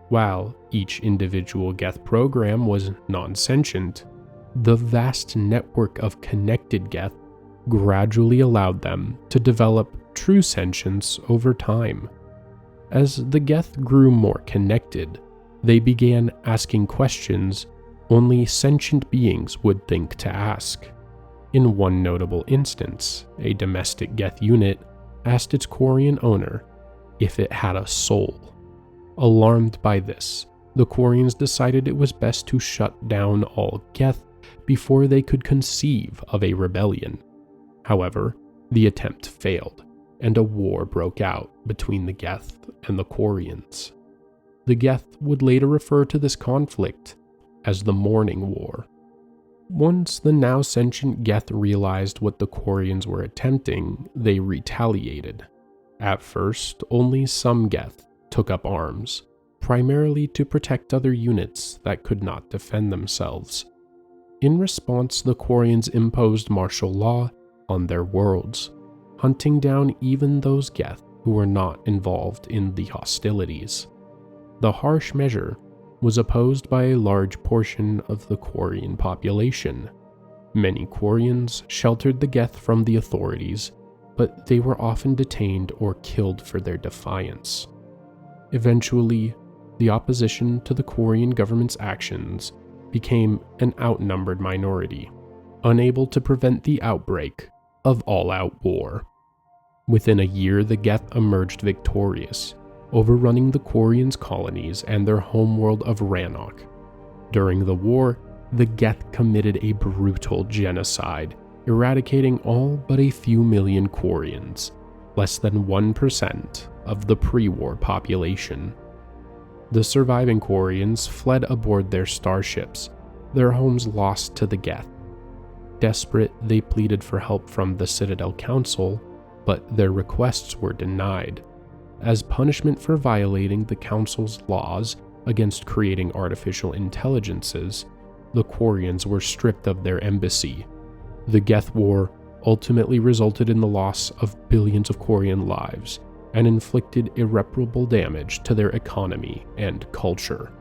While each individual Geth program was non-sentient, the vast network of connected Geth gradually allowed them to develop true sentience over time. As the Geth grew more connected, they began asking questions only sentient beings would think to ask. In one notable instance, a domestic Geth unit asked its Quarian owner if it had a soul. Alarmed by this, the Quarians decided it was best to shut down all Geth before they could conceive of a rebellion. However, the attempt failed, and a war broke out between the Geth and the Quarians. The Geth would later refer to this conflict as the Morning War. Once the now sentient Geth realized what the Quarians were attempting, they retaliated. At first, only some Geth took up arms, primarily to protect other units that could not defend themselves. In response, the Quarians imposed martial law on their worlds, hunting down even those Geth who were not involved in the hostilities. The harsh measure was opposed by a large portion of the Quarian population. Many Quarians sheltered the Geth from the authorities, but they were often detained or killed for their defiance. Eventually, the opposition to the Quarian government's actions became an outnumbered minority, unable to prevent the outbreak of all-out war. Within a year, the Geth emerged victorious, overrunning the Quarians' colonies and their homeworld of Rannoch. During the war, the Geth committed a brutal genocide, eradicating all but a few million Quarians, less than 1% of the pre-war population. The surviving Quarians fled aboard their starships, their homes lost to the Geth. Desperate, they pleaded for help from the Citadel Council, but their requests were denied. As punishment for violating the Council's laws against creating artificial intelligences, the Quarians were stripped of their embassy. The Geth War ultimately resulted in the loss of billions of Quarian lives and inflicted irreparable damage to their economy and culture.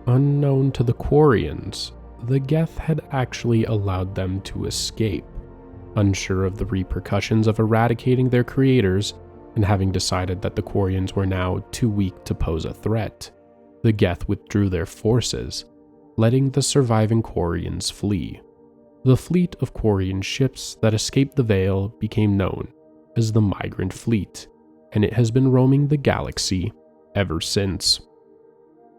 Unknown to the Quarians, the Geth had actually allowed them to escape. Unsure of the repercussions of eradicating their creators, and having decided that the Quarians were now too weak to pose a threat, the Geth withdrew their forces, letting the surviving Quarians flee. The fleet of Quarian ships that escaped the Veil became known as the Migrant Fleet, and it has been roaming the galaxy ever since.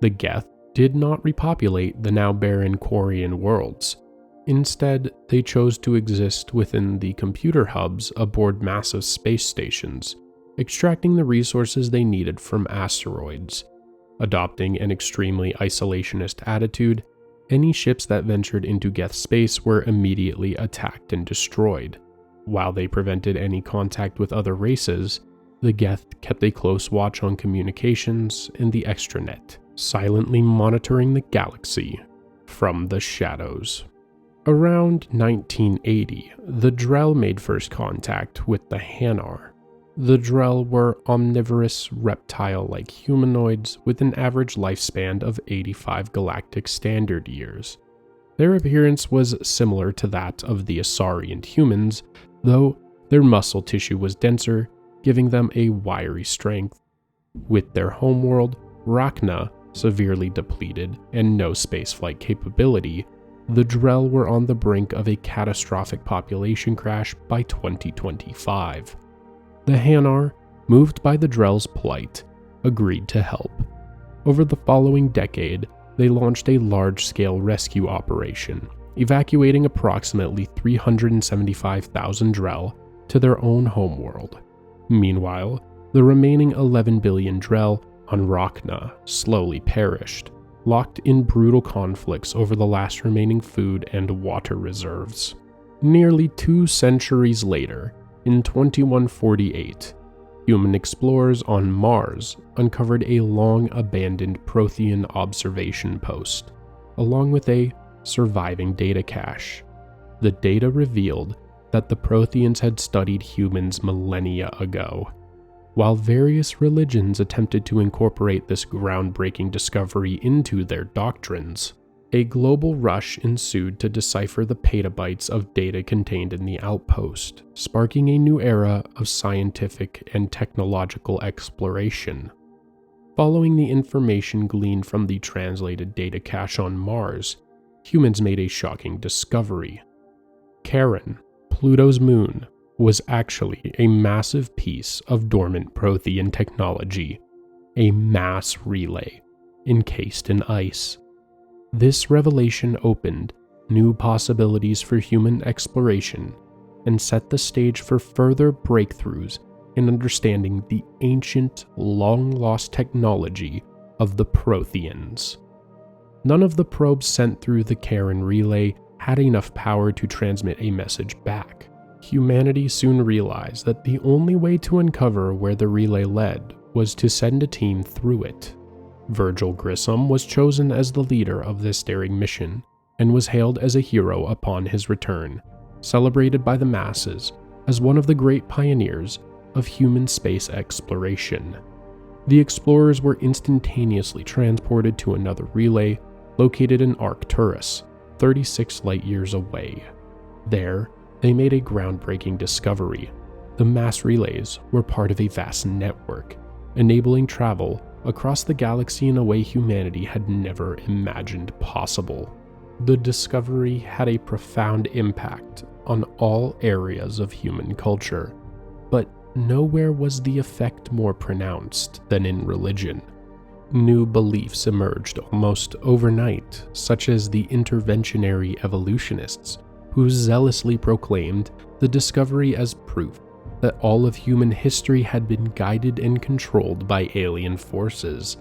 The Geth did not repopulate the now barren Quarian worlds. Instead, they chose to exist within the computer hubs aboard massive space stations, extracting the resources they needed from asteroids. Adopting an extremely isolationist attitude, any ships that ventured into Geth space were immediately attacked and destroyed. While they prevented any contact with other races, the Geth kept a close watch on communications and the extranet, silently monitoring the galaxy from the shadows. Around 1980, the Drell made first contact with the Hanar. The Drell were omnivorous, reptile-like humanoids with an average lifespan of 85 galactic standard years. Their appearance was similar to that of the Asarian humans, though their muscle tissue was denser, giving them a wiry strength. With their homeworld, Rachna, severely depleted and no spaceflight capability, the Drell were on the brink of a catastrophic population crash by 2025. The Hanar, moved by the Drell's plight, agreed to help. Over the following decade, they launched a large-scale rescue operation, evacuating approximately 375,000 Drell to their own homeworld. Meanwhile, the remaining 11 billion Drell on Rachna slowly perished, locked in brutal conflicts over the last remaining food and water reserves. Nearly 2 centuries later, in 2148, human explorers on Mars uncovered a long-abandoned Prothean observation post, along with a surviving data cache. The data revealed that the Protheans had studied humans millennia ago. While various religions attempted to incorporate this groundbreaking discovery into their doctrines, a global rush ensued to decipher the petabytes of data contained in the outpost, sparking a new era of scientific and technological exploration. Following the information gleaned from the translated data cache on Mars, humans made a shocking discovery. Charon, Pluto's moon, was actually a massive piece of dormant Prothean technology, a mass relay encased in ice. This revelation opened new possibilities for human exploration and set the stage for further breakthroughs in understanding the ancient, long-lost technology of the Protheans. None of the probes sent through the Charon relay had enough power to transmit a message back. Humanity soon realized that the only way to uncover where the relay led was to send a team through it. Virgil Grissom was chosen as the leader of this daring mission and was hailed as a hero upon his return, celebrated by the masses as one of the great pioneers of human space exploration. The explorers were instantaneously transported to another relay located in Arcturus, 36 light-years away. There, they made a groundbreaking discovery. The mass relays were part of a vast network, enabling travel across the galaxy in a way humanity had never imagined possible. The discovery had a profound impact on all areas of human culture, but nowhere was the effect more pronounced than in religion. New beliefs emerged almost overnight, such as the interventionary evolutionists, who zealously proclaimed the discovery as proof that all of human history had been guided and controlled by alien forces.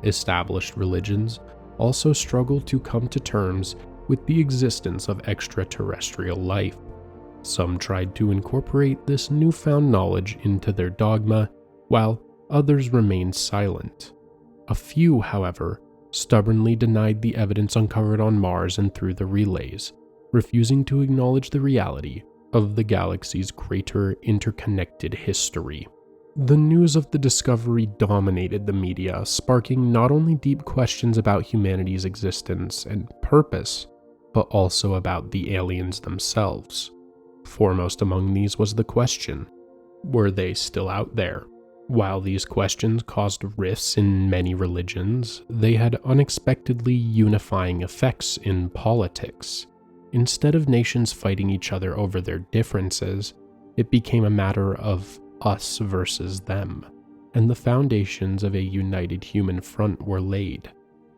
Established religions also struggled to come to terms with the existence of extraterrestrial life. Some tried to incorporate this newfound knowledge into their dogma, while others remained silent. A few, however, stubbornly denied the evidence uncovered on Mars and through the relays, refusing to acknowledge the reality of the galaxy's greater interconnected history. The news of the discovery dominated the media, sparking not only deep questions about humanity's existence and purpose, but also about the aliens themselves. Foremost among these was the question, were they still out there? While these questions caused rifts in many religions, they had unexpectedly unifying effects in politics. Instead of nations fighting each other over their differences, it became a matter of us versus them, and the foundations of a united human front were laid.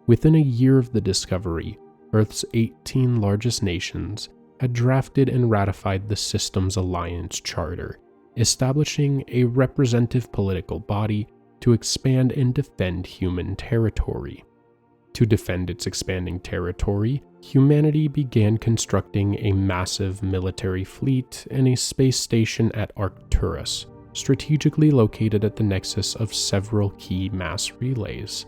Within a year of the discovery, Earth's 18 largest nations had drafted and ratified the Systems Alliance Charter, establishing a representative political body to expand and defend human territory. To defend its expanding territory, humanity began constructing a massive military fleet and a space station at Arcturus, strategically located at the nexus of several key mass relays.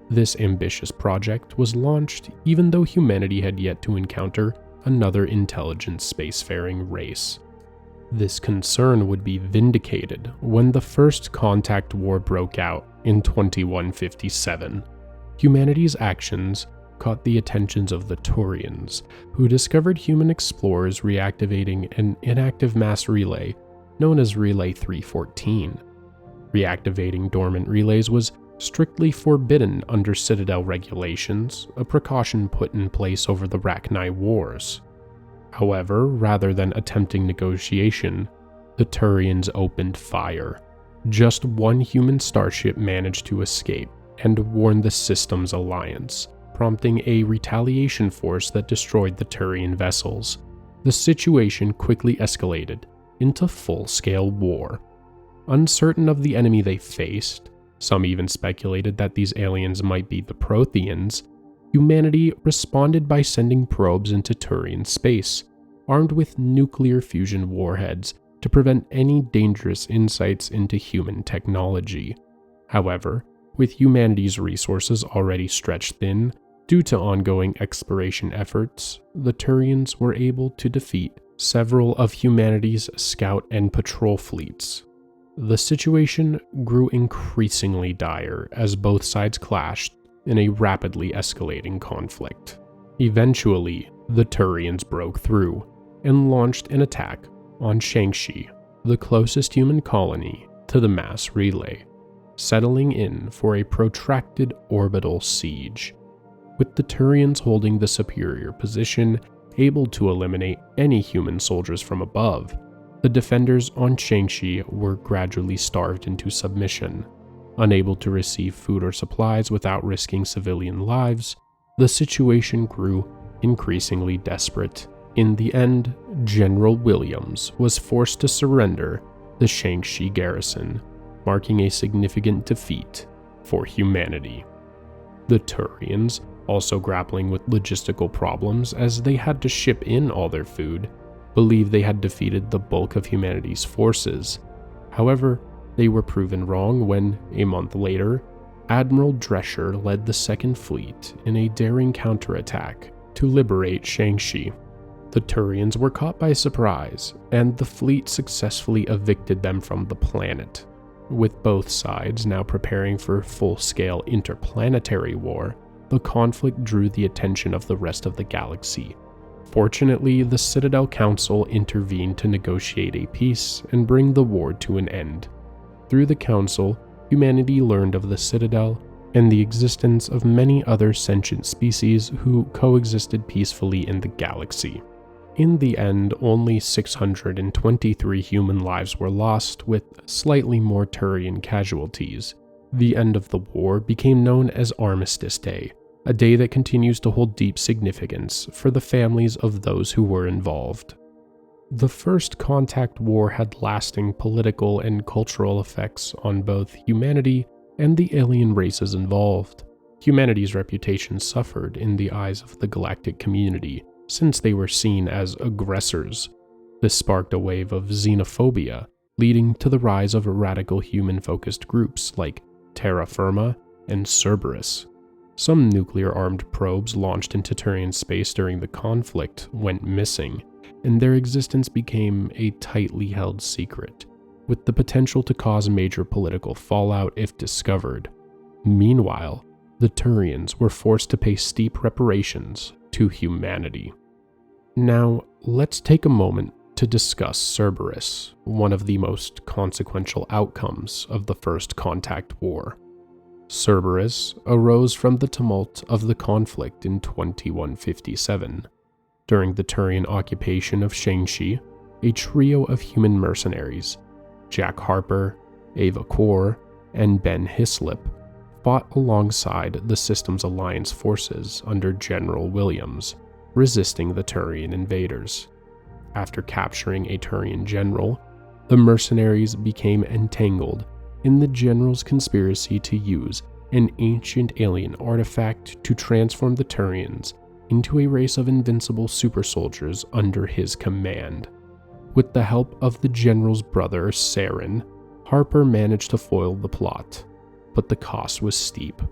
This ambitious project was launched even though humanity had yet to encounter another intelligent spacefaring race. This concern would be vindicated when the First Contact War broke out in 2157. Humanity's actions caught the attentions of the Turians, who discovered human explorers reactivating an inactive mass relay known as Relay 314. Reactivating dormant relays was strictly forbidden under Citadel regulations, a precaution put in place over the Rachni Wars. However, rather than attempting negotiation, the Turians opened fire. Just one human starship managed to escape and warned the Systems Alliance, prompting a retaliation force that destroyed the Turian vessels. The situation quickly escalated into full-scale war. Uncertain of the enemy they faced, some even speculated that these aliens might be the Protheans, humanity responded by sending probes into Turian space, armed with nuclear fusion warheads to prevent any dangerous insights into human technology. However, with humanity's resources already stretched thin due to ongoing exploration efforts, the Turians were able to defeat several of humanity's scout and patrol fleets. The situation grew increasingly dire as both sides clashed in a rapidly escalating conflict. Eventually, the Turians broke through and launched an attack on Shangxi, the closest human colony to the mass relay. settling in for a protracted orbital siege, with the Turians holding the superior position, able to eliminate any human soldiers from above. The defenders on Shang-Chi were gradually starved into submission. Unable to receive food or supplies without risking civilian lives, the situation grew increasingly desperate. In the end, General Williams was forced to surrender the Shang-Chi garrison, marking a significant defeat for humanity. The Turians, also grappling with logistical problems as they had to ship in all their food, believed they had defeated the bulk of humanity's forces. However, they were proven wrong when, a month later, Admiral Drescher led the Second Fleet in a daring counterattack to liberate Shang-Chi. The Turians were caught by surprise, and the fleet successfully evicted them from the planet. With both sides now preparing for full-scale interplanetary war, the conflict drew the attention of the rest of the galaxy. Fortunately, the Citadel Council intervened to negotiate a peace and bring the war to an end. Through the Council, humanity learned of the Citadel and the existence of many other sentient species who coexisted peacefully in the galaxy. In the end, only 623 human lives were lost, with slightly more Turian casualties. The end of the war became known as Armistice Day, a day that continues to hold deep significance for the families of those who were involved. The First Contact War had lasting political and cultural effects on both humanity and the alien races involved. Humanity's reputation suffered in the eyes of the galactic community, since they were seen as aggressors. This sparked a wave of xenophobia, leading to the rise of radical human-focused groups like Terra Firma and Cerberus. Some nuclear-armed probes launched into Turian space during the conflict went missing, and their existence became a tightly held secret, with the potential to cause major political fallout if discovered. Meanwhile, the Turians were forced to pay steep reparations to humanity. Now, let's take a moment to discuss Cerberus, one of the most consequential outcomes of the First Contact War. Cerberus arose from the tumult of the conflict in 2157. During the Turian occupation of Shang-Chi, a trio of human mercenaries, Jack Harper, Ava Kor, and Ben Hislop, fought alongside the Systems Alliance forces under General Williams, resisting the Turian invaders. After capturing a Turian general, the mercenaries became entangled in the general's conspiracy to use an ancient alien artifact to transform the Turians into a race of invincible super soldiers under his command. With the help of the general's brother, Saren, Harper managed to foil the plot, but the cost was steep.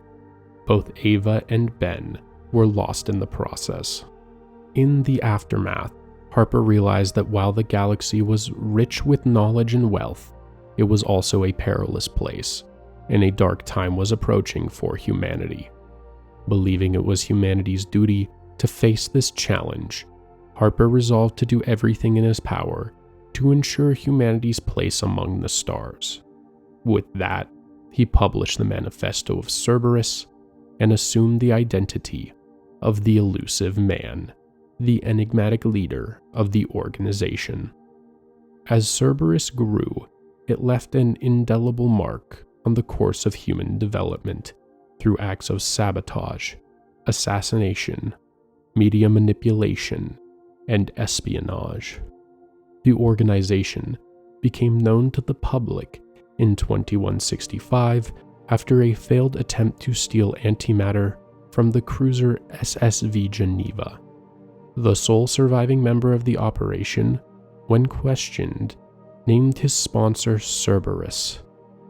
Both Ava and Ben were lost in the process. In the aftermath, Harper realized that while the galaxy was rich with knowledge and wealth, it was also a perilous place, and a dark time was approaching for humanity. Believing it was humanity's duty to face this challenge, Harper resolved to do everything in his power to ensure humanity's place among the stars. With that, he published the Manifesto of Cerberus and assumed the identity of the elusive man, the enigmatic leader of the organization. As Cerberus grew, it left an indelible mark on the course of human development through acts of sabotage, assassination, media manipulation, and espionage. The organization became known to the public in 2165 after a failed attempt to steal antimatter from the cruiser SSV Geneva. The sole surviving member of the operation, when questioned, named his sponsor Cerberus,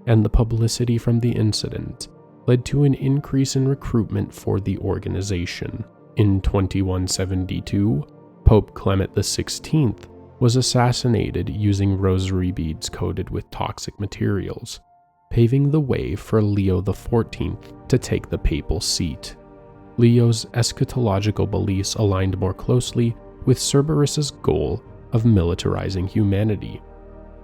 and the publicity from the incident led to an increase in recruitment for the organization. In 2172, Pope Clement XVI was assassinated using rosary beads coated with toxic materials, paving the way for Leo XIV to take the papal seat. Leo's eschatological beliefs aligned more closely with Cerberus's goal of militarizing humanity.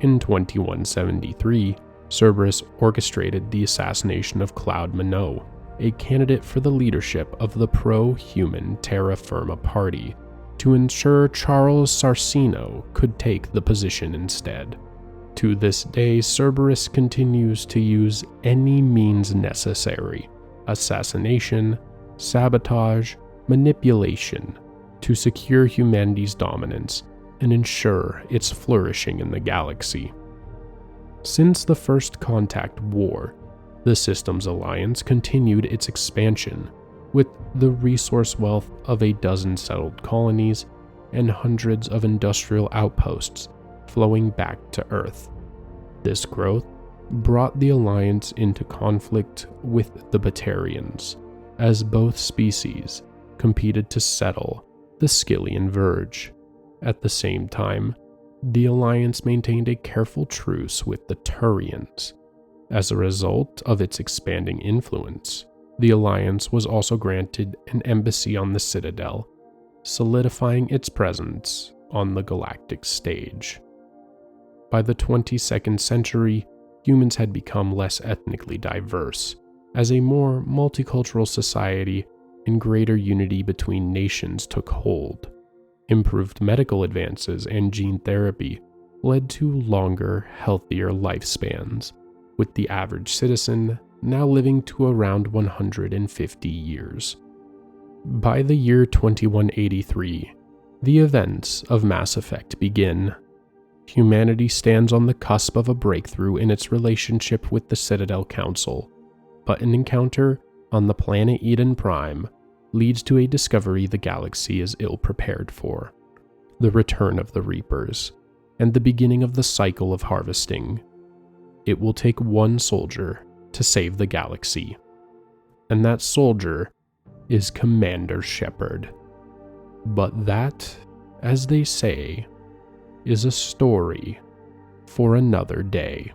In 2173, Cerberus orchestrated the assassination of Claude Monod, a candidate for the leadership of the pro-human Terra Firma Party, to ensure Charles Sarcino could take the position instead. To this day, Cerberus continues to use any means necessary, assassination, sabotage, manipulation, to secure humanity's dominance and ensure its flourishing in the galaxy. Since the First Contact War, the Systems Alliance continued its expansion, with the resource wealth of a dozen settled colonies and hundreds of industrial outposts flowing back to Earth. This growth brought the Alliance into conflict with the Batarians, as both species competed to settle the Skyllian Verge. At the same time, the Alliance maintained a careful truce with the Turians. As a result of its expanding influence, the Alliance was also granted an embassy on the Citadel, solidifying its presence on the galactic stage. By the 22nd century, humans had become less ethnically diverse, as a more multicultural society and greater unity between nations took hold. Improved medical advances and gene therapy led to longer, healthier lifespans, with the average citizen now living to around 150 years. By the year 2183, the events of Mass Effect begin. Humanity stands on the cusp of a breakthrough in its relationship with the Citadel Council, but an encounter on the planet Eden Prime leads to a discovery the galaxy is ill-prepared for: the return of the Reapers, and the beginning of the cycle of harvesting. It will take one soldier to save the galaxy, and that soldier is Commander Shepard. But that, as they say, is a story for another day.